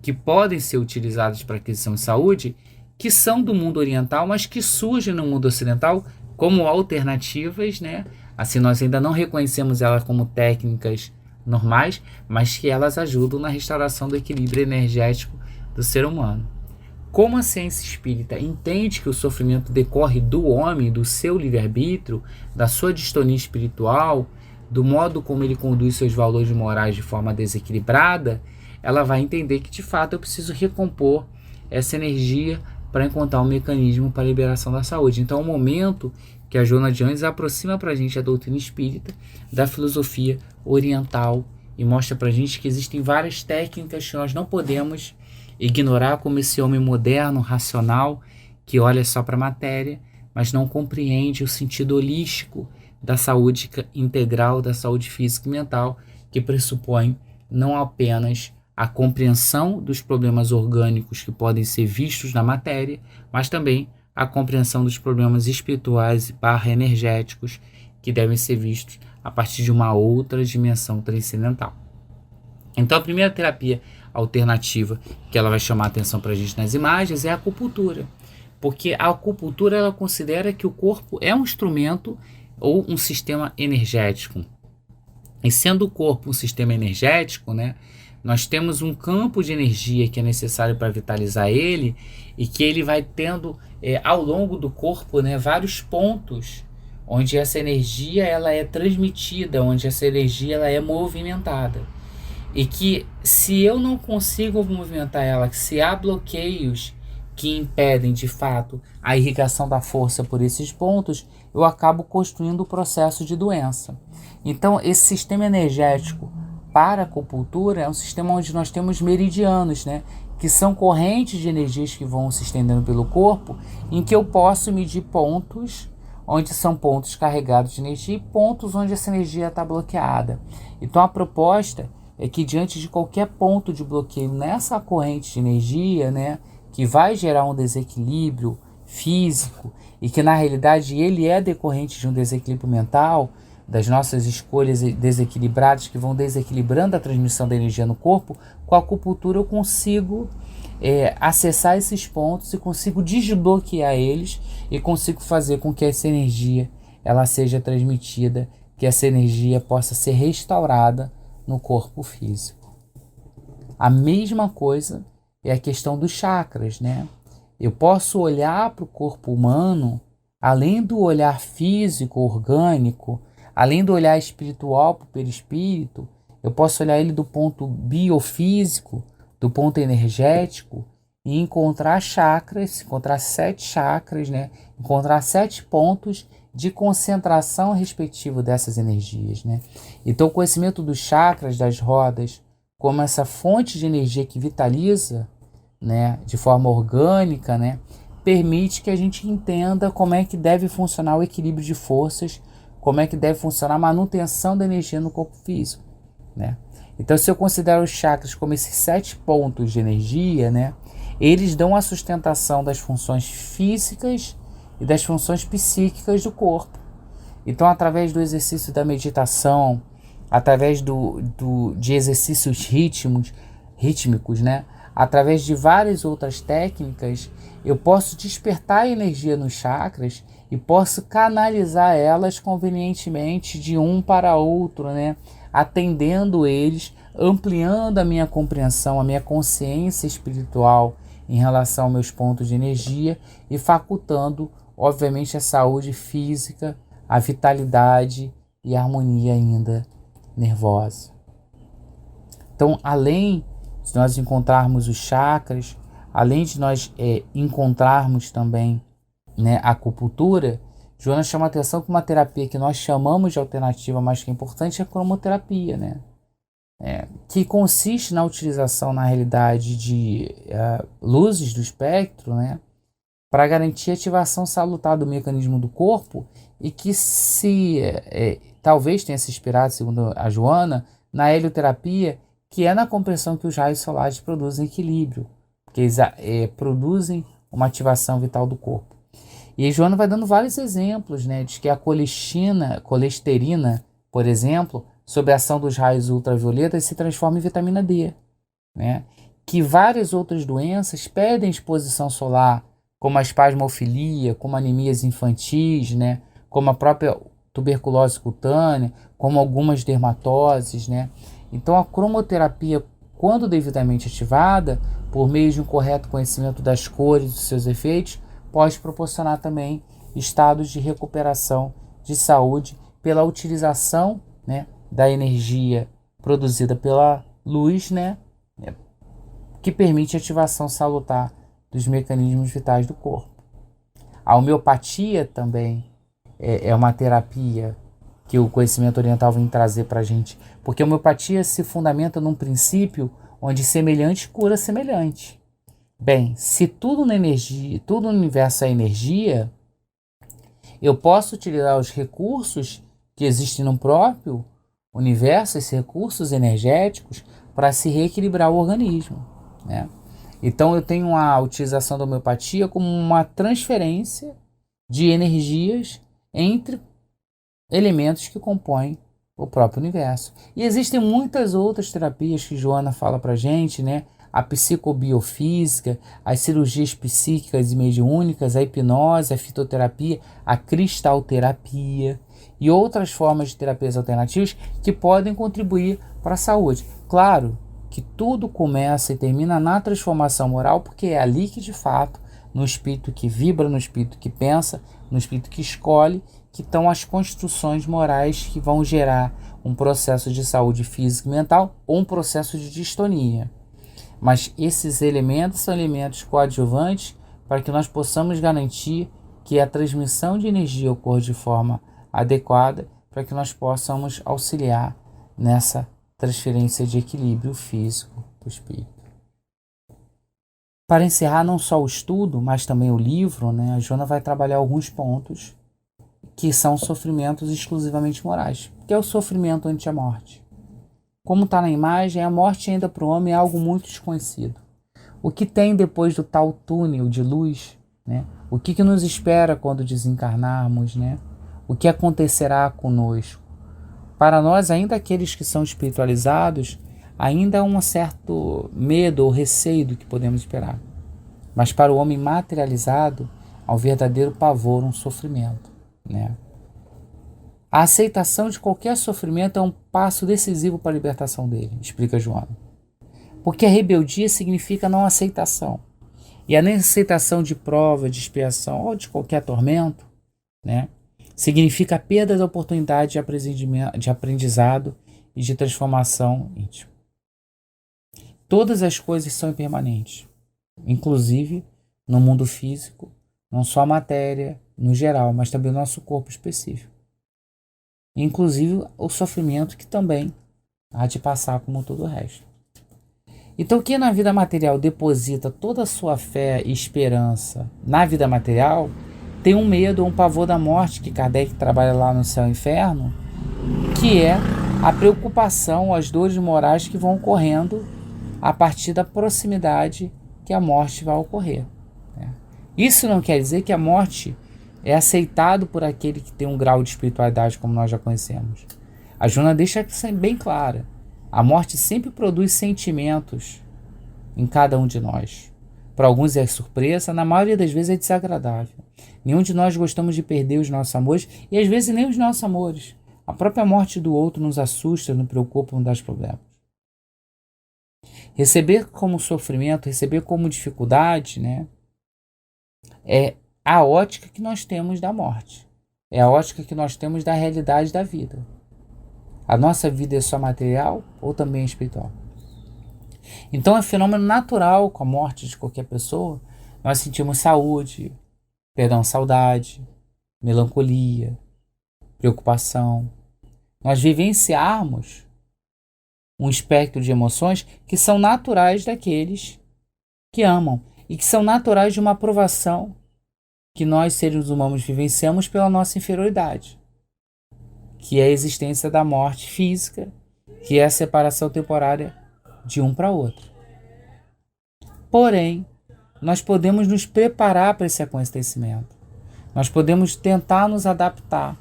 que podem ser utilizadas para aquisição de saúde, que são do mundo oriental, mas que surgem no mundo ocidental como alternativas, né? Assim, nós ainda não reconhecemos elas como técnicas normais, mas que elas ajudam na restauração do equilíbrio energético do ser humano. Como a ciência espírita entende que o sofrimento decorre do homem, do seu livre-arbítrio, da sua distonia espiritual, do modo como ele conduz seus valores morais de forma desequilibrada, ela vai entender que de fato eu preciso recompor essa energia para encontrar um mecanismo para a liberação da saúde. Então é um momento que a Joana de Anjos aproxima para a gente a doutrina espírita da filosofia oriental e mostra para a gente que existem várias técnicas que nós não podemos ignorar, como esse homem moderno, racional, que olha só para a matéria, mas não compreende o sentido holístico da saúde integral, da saúde física e mental, que pressupõe não apenas a compreensão dos problemas orgânicos que podem ser vistos na matéria, mas também a compreensão dos problemas espirituais / energéticos que devem ser vistos a partir de uma outra dimensão transcendental. Então a primeira terapia alternativa que ela vai chamar a atenção para a gente nas imagens é a acupuntura, porque a acupuntura ela considera que o corpo é um instrumento ou um sistema energético. E sendo o corpo um sistema energético, né, nós temos um campo de energia que é necessário para vitalizar ele e que ele vai tendo ao longo do corpo, né, vários pontos onde essa energia ela é transmitida, onde essa energia ela é movimentada. E que se eu não consigo movimentar ela, se há bloqueios que impedem de fato a irrigação da força por esses pontos, eu acabo construindo o processo de doença. Então esse sistema energético para a acupuntura é um sistema onde nós temos meridianos, né, que são correntes de energias que vão se estendendo pelo corpo, em que eu posso medir pontos onde são pontos carregados de energia e pontos onde essa energia está bloqueada. Então a proposta é que diante de qualquer ponto de bloqueio nessa corrente de energia, né, que vai gerar um desequilíbrio físico e que na realidade ele é decorrente de um desequilíbrio mental, das nossas escolhas desequilibradas que vão desequilibrando a transmissão da energia no corpo, com a acupuntura eu consigo acessar esses pontos e consigo desbloquear eles e consigo fazer com que essa energia ela seja transmitida, que essa energia possa ser restaurada no corpo físico. A mesma coisa é a questão dos chakras, né? Eu posso olhar para o corpo humano, além do olhar físico, orgânico, além do olhar espiritual para o perispírito, eu posso olhar ele do ponto biofísico, do ponto energético, e encontrar chakras, encontrar 7 chakras, né? Encontrar 7 pontos de concentração respectivo dessas energias, né? Então o conhecimento dos chakras, das rodas, como essa fonte de energia que vitaliza, né, de forma orgânica, né, permite que a gente entenda como é que deve funcionar o equilíbrio de forças, como é que deve funcionar a manutenção da energia no corpo físico, né? Então se eu considero os chakras como esses 7 pontos de energia, né, eles dão a sustentação das funções físicas e das funções psíquicas do corpo. Então através do exercício da meditação, através de exercícios rítmicos, né, através de várias outras técnicas, eu posso despertar a energia nos chakras e posso canalizar elas convenientemente de um para outro, né? Atendendo eles, ampliando a minha compreensão, a minha consciência espiritual em relação aos meus pontos de energia e facultando, obviamente, a saúde física, a vitalidade e a harmonia ainda nervosa. Então, além de nós encontrarmos os chakras, além de nós encontrarmos também, né, a acupuntura, Joana chama a atenção que uma terapia que nós chamamos de alternativa, mas que é importante, é a cromoterapia, né? Que consiste na utilização, na realidade, de luzes do espectro, né, para garantir a ativação salutar do mecanismo do corpo e que talvez tenha se inspirado, segundo a Joana, na helioterapia, que é na compressão que os raios solares produzem equilíbrio, porque eles produzem uma ativação vital do corpo. E a Joana vai dando vários exemplos, né, de que a colesterina, por exemplo, sob a ação dos raios ultravioletas, se transforma em vitamina D, né? Que várias outras doenças pedem exposição solar, como a espasmofilia, como anemias infantis, né? Como a própria tuberculose cutânea, como algumas dermatoses, né? Então a cromoterapia, quando devidamente ativada, por meio de um correto conhecimento das cores e dos seus efeitos, pode proporcionar também estados de recuperação de saúde pela utilização, né, da energia produzida pela luz, né, que permite a ativação salutar dos mecanismos vitais do corpo. A homeopatia também é uma terapia que o conhecimento oriental vem trazer para a gente, porque a homeopatia se fundamenta num princípio onde semelhante cura semelhante. Bem, se tudo na energia, tudo no universo é energia, eu posso utilizar os recursos que existem no próprio universo, esses recursos energéticos, para se reequilibrar o organismo, né? Então eu tenho a utilização da homeopatia como uma transferência de energias entre elementos que compõem o próprio universo. E existem muitas outras terapias que Joana fala para a gente, né? A psicobiofísica, as cirurgias psíquicas e mediúnicas, a hipnose, a fitoterapia, a cristalterapia e outras formas de terapias alternativas que podem contribuir para a saúde. Claro que tudo começa e termina na transformação moral, porque é ali que, de fato, no espírito que vibra, no espírito que pensa, no espírito que escolhe, que estão as construções morais que vão gerar um processo de saúde física e mental ou um processo de distonia. Mas esses elementos são elementos coadjuvantes para que nós possamos garantir que a transmissão de energia ocorra de forma adequada, para que nós possamos auxiliar nessa transferência de equilíbrio físico do espírito. Para encerrar não só o estudo, mas também o livro, né, a Joana vai trabalhar alguns pontos que são sofrimentos exclusivamente morais, que é o sofrimento ante a morte. Como está na imagem, a morte ainda para o homem é algo muito desconhecido. O que tem depois do tal túnel de luz, né? O que nos espera quando desencarnarmos, né? O que acontecerá conosco? Para nós, ainda aqueles que são espiritualizados, ainda há um certo medo ou receio do que podemos esperar. Mas para o homem materializado, há um verdadeiro pavor, um sofrimento, né? A aceitação de qualquer sofrimento é um passo decisivo para a libertação dele, explica Joana. Porque a rebeldia significa não aceitação. E a não aceitação de prova, de expiação ou de qualquer tormento, né, significa a perda da oportunidade de aprendizado e de transformação íntima. Todas as coisas são impermanentes, inclusive no mundo físico, não só a matéria no geral, mas também o nosso corpo específico. Inclusive o sofrimento que também há de passar como todo o resto. Então quem na vida material deposita toda a sua fé e esperança na vida material, tem um medo ou um pavor da morte, que Kardec trabalha lá no Céu e Inferno, que é a preocupação, as dores morais que vão ocorrendo a partir da proximidade que a morte vai ocorrer. Isso não quer dizer que a morte é aceitado por aquele que tem um grau de espiritualidade como nós já conhecemos. A Joana deixa bem clara. A morte sempre produz sentimentos em cada um de nós. Para alguns é surpresa, na maioria das vezes é desagradável. Nenhum de nós gostamos de perder os nossos amores e às vezes nem os nossos amores. A própria morte do outro nos assusta, nos preocupa, nos dá problemas. Receber como sofrimento, receber como dificuldade, né, é a ótica que nós temos da morte. É a ótica que nós temos da realidade da vida. A nossa vida é só material ou também espiritual? Então é fenômeno natural com a morte de qualquer pessoa. Nós sentimos saudade, melancolia, preocupação. Nós vivenciarmos um espectro de emoções que são naturais daqueles que amam e que são naturais de uma aprovação que nós, seres humanos, vivenciamos pela nossa inferioridade, que é a existência da morte física, que é a separação temporária de um para outro. Porém, nós podemos nos preparar para esse acontecimento. Nós podemos tentar nos adaptar.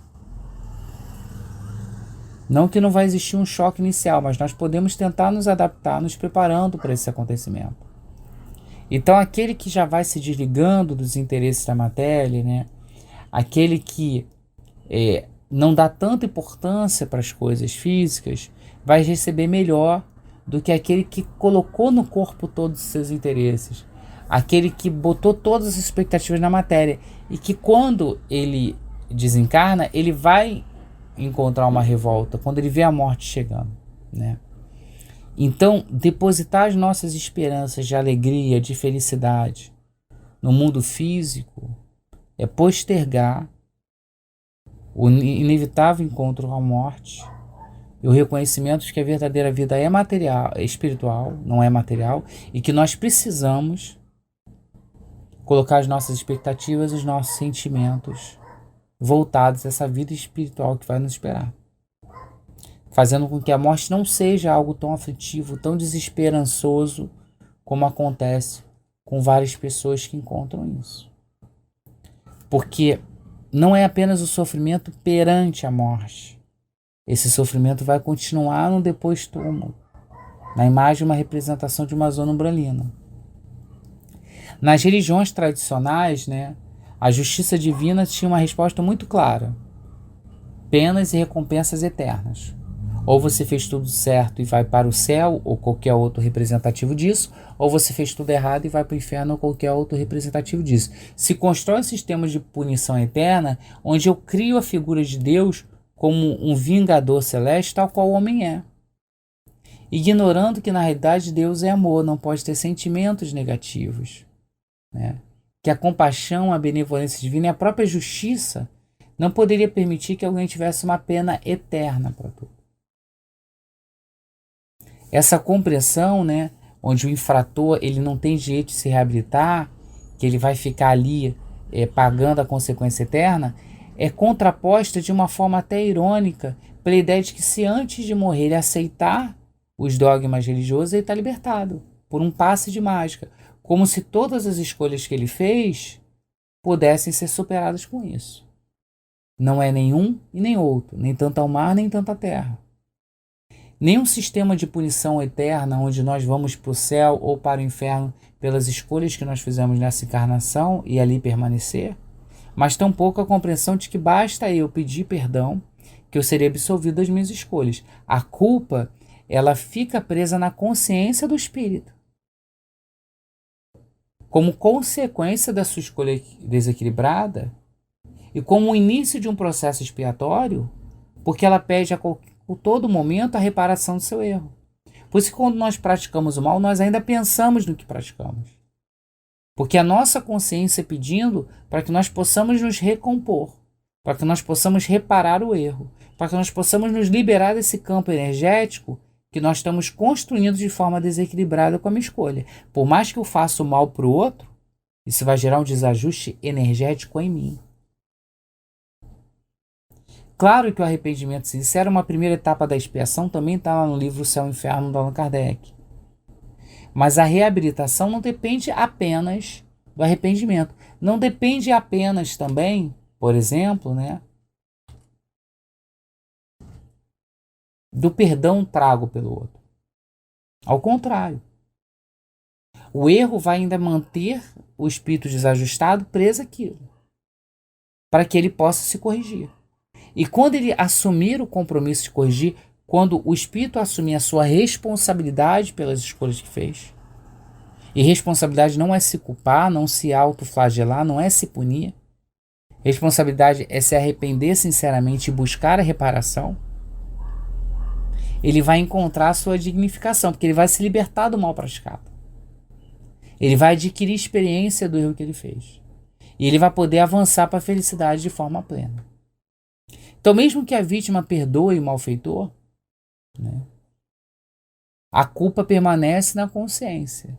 Não que não vai existir um choque inicial, mas nós podemos tentar nos adaptar, nos preparando para esse acontecimento. Então, aquele que já vai se desligando dos interesses da matéria, né? Aquele que não dá tanta importância para as coisas físicas, vai receber melhor do que aquele que colocou no corpo todos os seus interesses. Aquele que botou todas as expectativas na matéria. E que quando ele desencarna, ele vai encontrar uma revolta, quando ele vê a morte chegando, né? Então, depositar as nossas esperanças de alegria, de felicidade no mundo físico é postergar o inevitável encontro com a morte e o reconhecimento de que a verdadeira vida é material, é espiritual, não é material, e que nós precisamos colocar as nossas expectativas e os nossos sentimentos voltados a essa vida espiritual que vai nos esperar, fazendo com que a morte não seja algo tão aflitivo, tão desesperançoso como acontece com várias pessoas que encontram isso. Porque não é apenas o sofrimento perante a morte. Esse sofrimento vai continuar no depois-túmulo, na imagem de uma representação de uma zona umbralina. Nas religiões tradicionais, né, a justiça divina tinha uma resposta muito clara: penas e recompensas eternas. Ou você fez tudo certo e vai para o céu, ou qualquer outro representativo disso, ou você fez tudo errado e vai para o inferno, ou qualquer outro representativo disso. Se constrói um sistema de punição eterna, onde eu crio a figura de Deus como um vingador celeste, tal qual o homem é. Ignorando que na realidade Deus é amor, não pode ter sentimentos negativos, né? Que a compaixão, a benevolência divina e a própria justiça não poderia permitir que alguém tivesse uma pena eterna para tudo. Essa compreensão, né, onde o infrator ele não tem direito de se reabilitar, que ele vai ficar ali pagando a consequência eterna, é contraposta de uma forma até irônica pela ideia de que se antes de morrer ele aceitar os dogmas religiosos, ele está libertado por um passe de mágica, como se todas as escolhas que ele fez pudessem ser superadas com isso. Não é nenhum e nem outro, nem tanto ao mar, nem tanto à terra. Nenhum sistema de punição eterna, onde nós vamos para o céu ou para o inferno pelas escolhas que nós fizemos nessa encarnação e ali permanecer, mas tampouco a compreensão de que basta eu pedir perdão, que eu serei absolvido das minhas escolhas. A culpa, ela fica presa na consciência do espírito, como consequência da sua escolha desequilibrada e como o início de um processo expiatório, porque ela pede a todo momento a reparação do seu erro. Por isso que quando nós praticamos o mal, nós ainda pensamos no que praticamos. Porque a nossa consciência pedindo para que nós possamos nos recompor, para que nós possamos reparar o erro, para que nós possamos nos liberar desse campo energético que nós estamos construindo de forma desequilibrada com a minha escolha. Por mais que eu faça o mal para o outro, isso vai gerar um desajuste energético em mim. Claro que o arrependimento sincero, uma primeira etapa da expiação, também está lá no livro O Céu e o Inferno, do Allan Kardec. Mas a reabilitação não depende apenas do arrependimento. Não depende apenas também, por exemplo, né, do perdão trago pelo outro. Ao contrário. O erro vai ainda manter o espírito desajustado preso àquilo, para que ele possa se corrigir. E quando ele assumir o compromisso de corrigir, quando o espírito assumir a sua responsabilidade pelas escolhas que fez, e responsabilidade não é se culpar, não se autoflagelar, não é se punir. Responsabilidade é se arrepender sinceramente e buscar a reparação. Ele vai encontrar a sua dignificação, porque ele vai se libertar do mal praticado. Ele vai adquirir experiência do erro que ele fez. E ele vai poder avançar para a felicidade de forma plena. Então, mesmo que a vítima perdoe o malfeitor, né, a culpa permanece na consciência.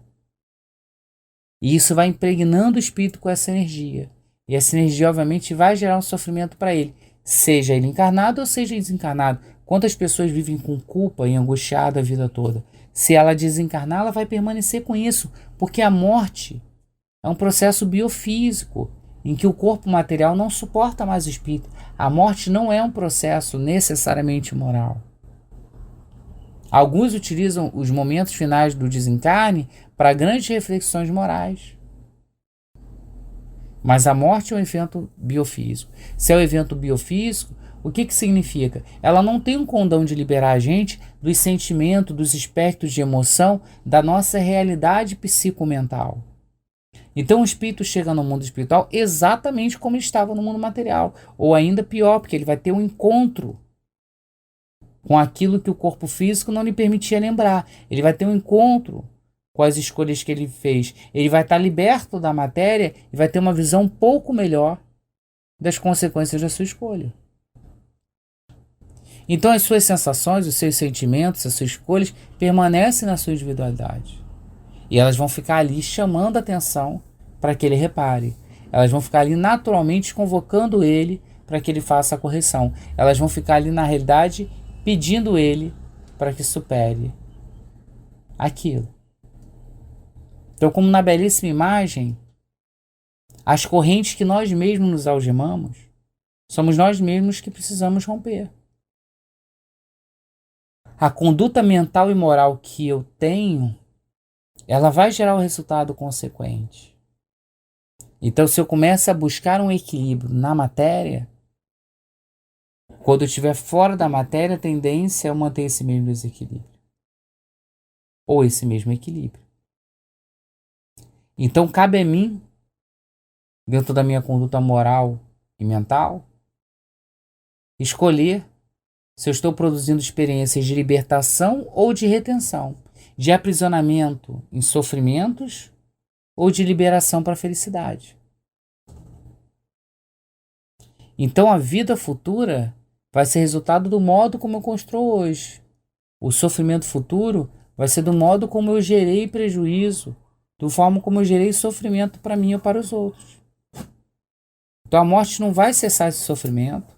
E isso vai impregnando o espírito com essa energia. E essa energia, obviamente, vai gerar um sofrimento para ele, seja ele encarnado ou seja desencarnado. Quantas pessoas vivem com culpa e angustiada a vida toda? Se ela desencarnar, ela vai permanecer com isso, porque a morte é um processo biofísico, em que o corpo material não suporta mais o espírito. A morte não é um processo necessariamente moral. Alguns utilizam os momentos finais do desencarne para grandes reflexões morais. Mas a morte é um evento biofísico. Se é um evento biofísico, o que significa? Ela não tem um condão de liberar a gente dos sentimentos, dos espectros de emoção, da nossa realidade psicomental. Então o espírito chega no mundo espiritual exatamente como estava no mundo material. Ou ainda pior, porque ele vai ter um encontro com aquilo que o corpo físico não lhe permitia lembrar. Ele vai ter um encontro com as escolhas que ele fez. Ele vai estar liberto da matéria e vai ter uma visão um pouco melhor das consequências da sua escolha. Então as suas sensações, os seus sentimentos, as suas escolhas permanecem na sua individualidade. E elas vão ficar ali chamando a atenção para que ele repare. Elas vão ficar ali naturalmente convocando ele para que ele faça a correção. Elas vão ficar ali na realidade pedindo ele para que supere aquilo. Então, como na belíssima imagem, as correntes que nós mesmos nos algemamos, somos nós mesmos que precisamos romper. A conduta mental e moral que eu tenho, ela vai gerar o resultado consequente. Então, se eu começo a buscar um equilíbrio na matéria, quando eu estiver fora da matéria, a tendência é eu manter esse mesmo desequilíbrio. Ou esse mesmo equilíbrio. Então, cabe a mim, dentro da minha conduta moral e mental, escolher se eu estou produzindo experiências de libertação ou de retenção, de aprisionamento em sofrimentos ou de liberação para a felicidade. Então, a vida futura vai ser resultado do modo como eu construo hoje. O sofrimento futuro vai ser do modo como eu gerei prejuízo, da forma como eu gerei sofrimento para mim ou para os outros. Então a morte não vai cessar esse sofrimento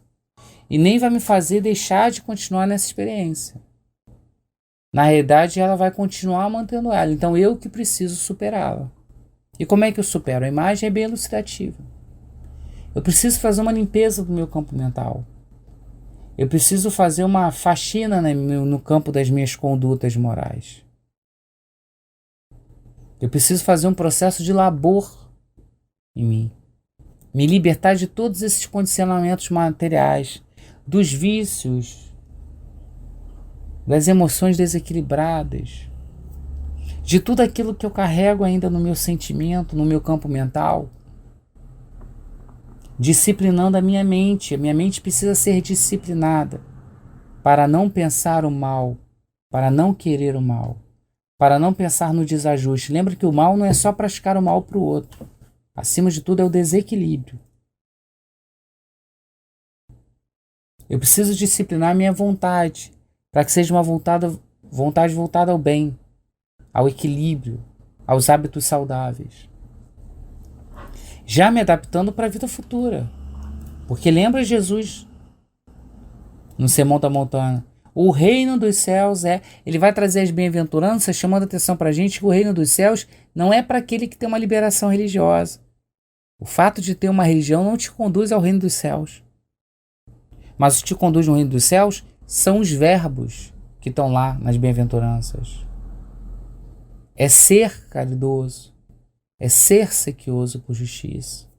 e nem vai me fazer deixar de continuar nessa experiência. Na realidade, ela vai continuar mantendo ela. Então eu que preciso superá-la. E como é que eu supero? A imagem é bem elucidativa. Eu preciso fazer uma limpeza do meu campo mental. Eu preciso fazer uma faxina no campo das minhas condutas morais. Eu preciso fazer um processo de labor em mim. Me libertar de todos esses condicionamentos materiais, dos vícios, das emoções desequilibradas, de tudo aquilo que eu carrego ainda no meu sentimento, no meu campo mental. Disciplinando a minha mente. A minha mente precisa ser disciplinada para não pensar o mal, para não querer o mal, para não pensar no desajuste. Lembra que o mal não é só praticar o mal para o outro. Acima de tudo é o desequilíbrio. Eu preciso disciplinar a minha vontade, para que seja uma vontade voltada ao bem, ao equilíbrio, aos hábitos saudáveis. Já me adaptando para a vida futura. Porque lembra Jesus no Sermão da Montanha? O reino dos céus ele vai trazer as bem-aventuranças, chamando a atenção para a gente que o reino dos céus não é para aquele que tem uma liberação religiosa. O fato de ter uma religião não te conduz ao reino dos céus. Mas o que te conduz ao reino dos céus são os verbos que estão lá nas bem-aventuranças. é ser caridoso, é ser sequioso por justiça.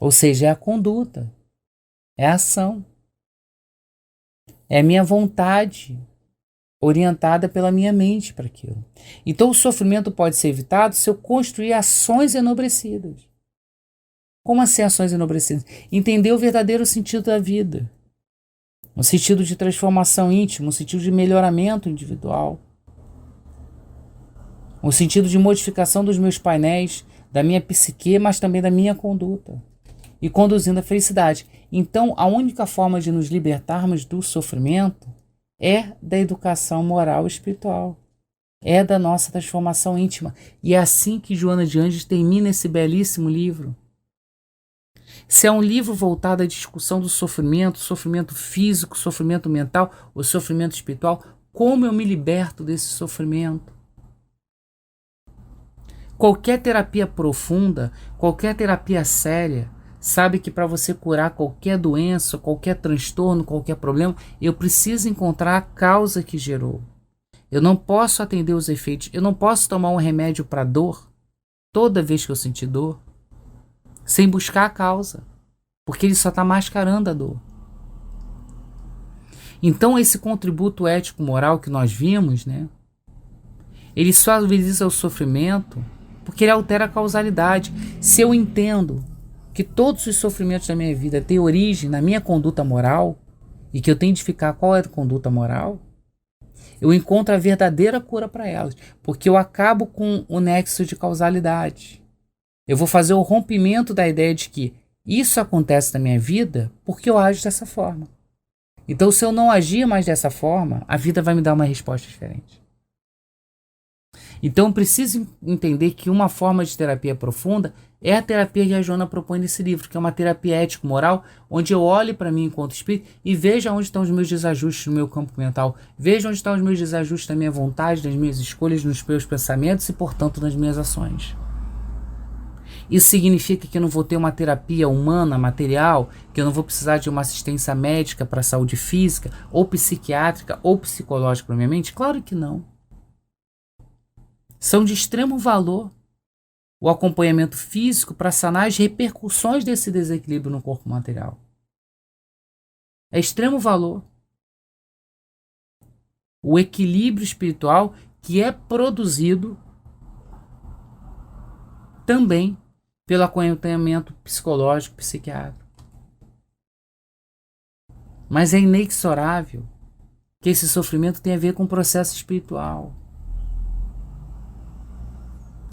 Ou seja, é a conduta, é a ação, é a minha vontade orientada pela minha mente para aquilo. Então o sofrimento pode ser evitado se eu construir ações enobrecidas. Como assim ações enobrecidas? Entender o verdadeiro sentido da vida. Um sentido de transformação íntima, um sentido de melhoramento individual. Um sentido de modificação dos meus painéis, da minha psique, mas também da minha conduta. E conduzindo à felicidade. Então, a única forma de nos libertarmos do sofrimento é da educação moral e espiritual. É da nossa transformação íntima. E é assim que Joana de Ângeles termina esse belíssimo livro. Se é um livro voltado à discussão do sofrimento físico, sofrimento mental ou sofrimento espiritual, como eu me liberto desse sofrimento? Qualquer terapia profunda, qualquer terapia séria, sabe que para você curar qualquer doença, qualquer transtorno, qualquer problema, eu preciso encontrar a causa que gerou. Eu não posso atender os efeitos, eu não posso tomar um remédio para dor toda vez que eu sentir dor, sem buscar a causa, porque ele só está mascarando a dor. Então esse contributo ético-moral que nós vimos, né, ele suaviza o sofrimento porque ele altera a causalidade. Se eu entendo que todos os sofrimentos da minha vida têm origem na minha conduta moral e que eu tenho de ficar qual é a conduta moral, eu encontro a verdadeira cura para elas, porque eu acabo com o nexo de causalidade. Eu vou fazer o rompimento da ideia de que isso acontece na minha vida porque eu ajo dessa forma. Então, se eu não agir mais dessa forma, a vida vai me dar uma resposta diferente. Então, eu preciso entender que uma forma de terapia profunda é a terapia que a Joana propõe nesse livro, que é uma terapia ético-moral, onde eu olhe para mim enquanto espírito e veja onde estão os meus desajustes no meu campo mental, veja onde estão os meus desajustes na minha vontade, nas minhas escolhas, nos meus pensamentos e, portanto, nas minhas ações. Isso significa que eu não vou ter uma terapia humana, material, que eu não vou precisar de uma assistência médica para a saúde física, ou psiquiátrica, ou psicológica para minha mente? Claro que não. São de extremo valor o acompanhamento físico para sanar as repercussões desse desequilíbrio no corpo material. É extremo valor. O equilíbrio espiritual que é produzido também pelo acompanhamento psicológico, psiquiátrico. Mas é inexorável que esse sofrimento tem a ver com o processo espiritual.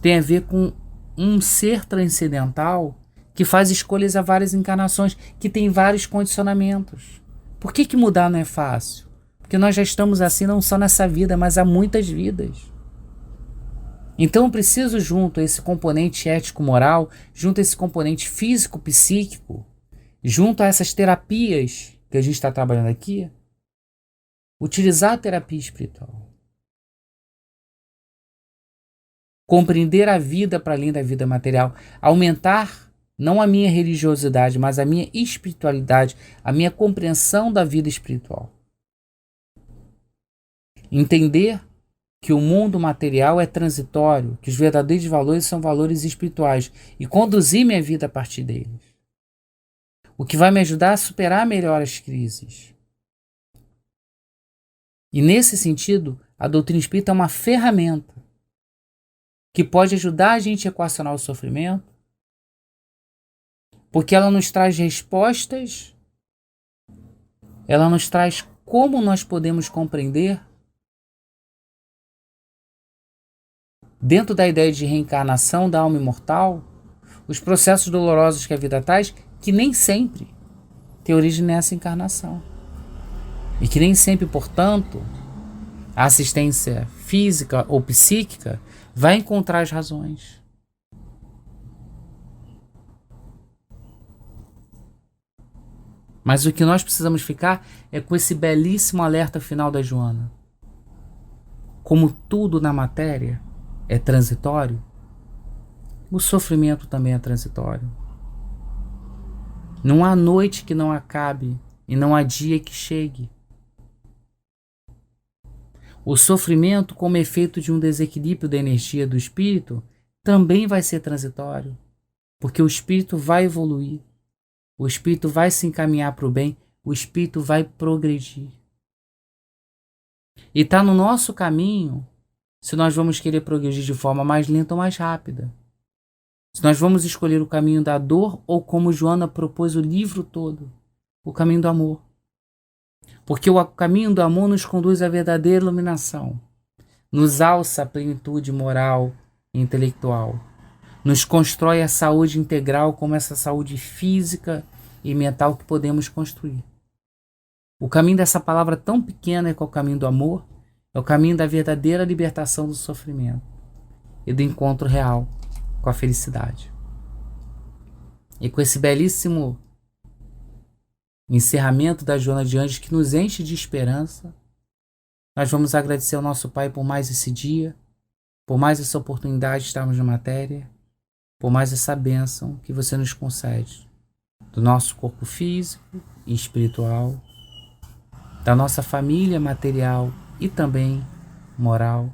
Tem a ver com um ser transcendental que faz escolhas a várias encarnações, que tem vários condicionamentos. Por que mudar não é fácil? Porque nós já estamos assim não só nessa vida, mas há muitas vidas. Então eu preciso, junto a esse componente ético-moral, junto a esse componente físico-psíquico, junto a essas terapias que a gente está trabalhando aqui, utilizar a terapia espiritual. Compreender a vida para além da vida material. Aumentar não a minha religiosidade, mas a minha espiritualidade, a minha compreensão da vida espiritual. Entender que o mundo material é transitório, que os verdadeiros valores são valores espirituais e conduzir minha vida a partir deles. O que vai me ajudar a superar melhor as crises. E nesse sentido, a doutrina espírita é uma ferramenta que pode ajudar a gente a equacionar o sofrimento, porque ela nos traz respostas, ela nos traz como nós podemos compreender, dentro da ideia de reencarnação da alma imortal, os processos dolorosos que a vida traz, que nem sempre tem origem nessa encarnação. E que nem sempre, portanto, a assistência física ou psíquica vai encontrar as razões. Mas o que nós precisamos ficar é com esse belíssimo alerta final da Joana. Como tudo na matéria é transitório, o sofrimento também é transitório. Não há noite que não acabe e não há dia que chegue. O sofrimento, como efeito de um desequilíbrio da energia do espírito, também vai ser transitório, porque o espírito vai evoluir, o espírito vai se encaminhar para o bem, o espírito vai progredir. E está no nosso caminho se nós vamos querer progredir de forma mais lenta ou mais rápida. Se nós vamos escolher o caminho da dor ou, como Joana propôs o livro todo, o caminho do amor. Porque o caminho do amor nos conduz à verdadeira iluminação, nos alça a plenitude moral e intelectual, nos constrói a saúde integral como essa saúde física e mental que podemos construir. O caminho dessa palavra tão pequena que é o caminho do amor, é o caminho da verdadeira libertação do sofrimento e do encontro real com a felicidade. E com esse belíssimo encerramento da Joana de Anjos que nos enche de esperança, nós vamos agradecer ao nosso Pai por mais esse dia, por mais essa oportunidade de estarmos na matéria, por mais essa bênção que você nos concede do nosso corpo físico e espiritual, da nossa família material e também moral.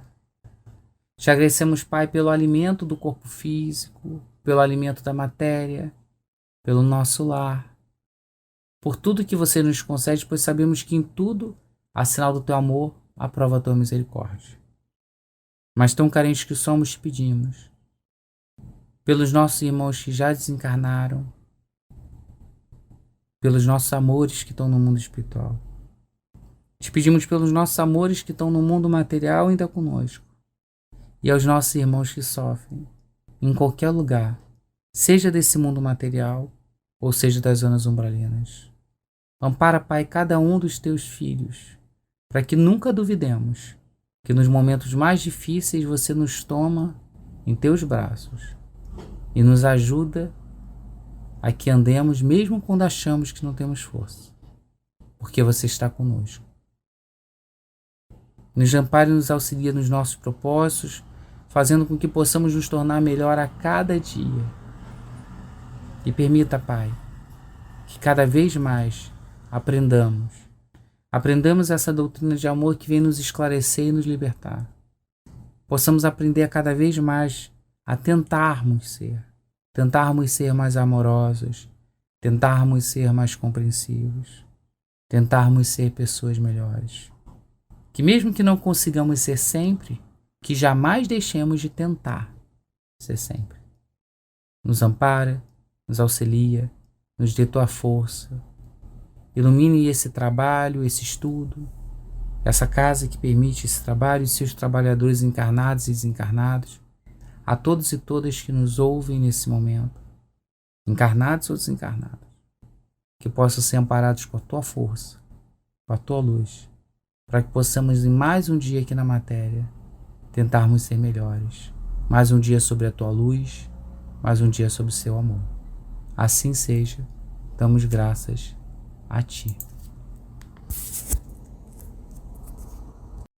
Te agradecemos, Pai, pelo alimento do corpo físico, pelo alimento da matéria, pelo nosso lar, por tudo que você nos concede, pois sabemos que em tudo há sinal do teu amor, aprova a tua misericórdia. Mas tão carentes que somos, te pedimos, pelos nossos irmãos que já desencarnaram, pelos nossos amores que estão no mundo espiritual. Te pedimos pelos nossos amores que estão no mundo material ainda conosco, e aos nossos irmãos que sofrem, em qualquer lugar, seja desse mundo material, ou seja das zonas umbralinas. Ampara, Pai, cada um dos teus filhos, para que nunca duvidemos que nos momentos mais difíceis você nos toma em teus braços e nos ajuda a que andemos mesmo quando achamos que não temos força, porque você está conosco. Nos ampare e nos auxilia nos nossos propósitos, fazendo com que possamos nos tornar melhor a cada dia. E permita, Pai, que cada vez mais aprendamos essa doutrina de amor que vem nos esclarecer e nos libertar. Possamos aprender a cada vez mais a tentarmos ser mais amorosos, tentarmos ser mais compreensivos, tentarmos ser pessoas melhores. Que mesmo que não consigamos ser sempre, que jamais deixemos de tentar ser sempre. Nos ampara, nos auxilia, nos dê tua força. Ilumine esse trabalho, esse estudo, essa casa que permite esse trabalho e seus trabalhadores encarnados e desencarnados, a todos e todas que nos ouvem nesse momento, encarnados ou desencarnados, que possam ser amparados com a tua força, com a tua luz, para que possamos em mais um dia aqui na matéria tentarmos ser melhores, mais um dia sobre a tua luz, mais um dia sobre o seu amor. Assim seja, damos graças a ti.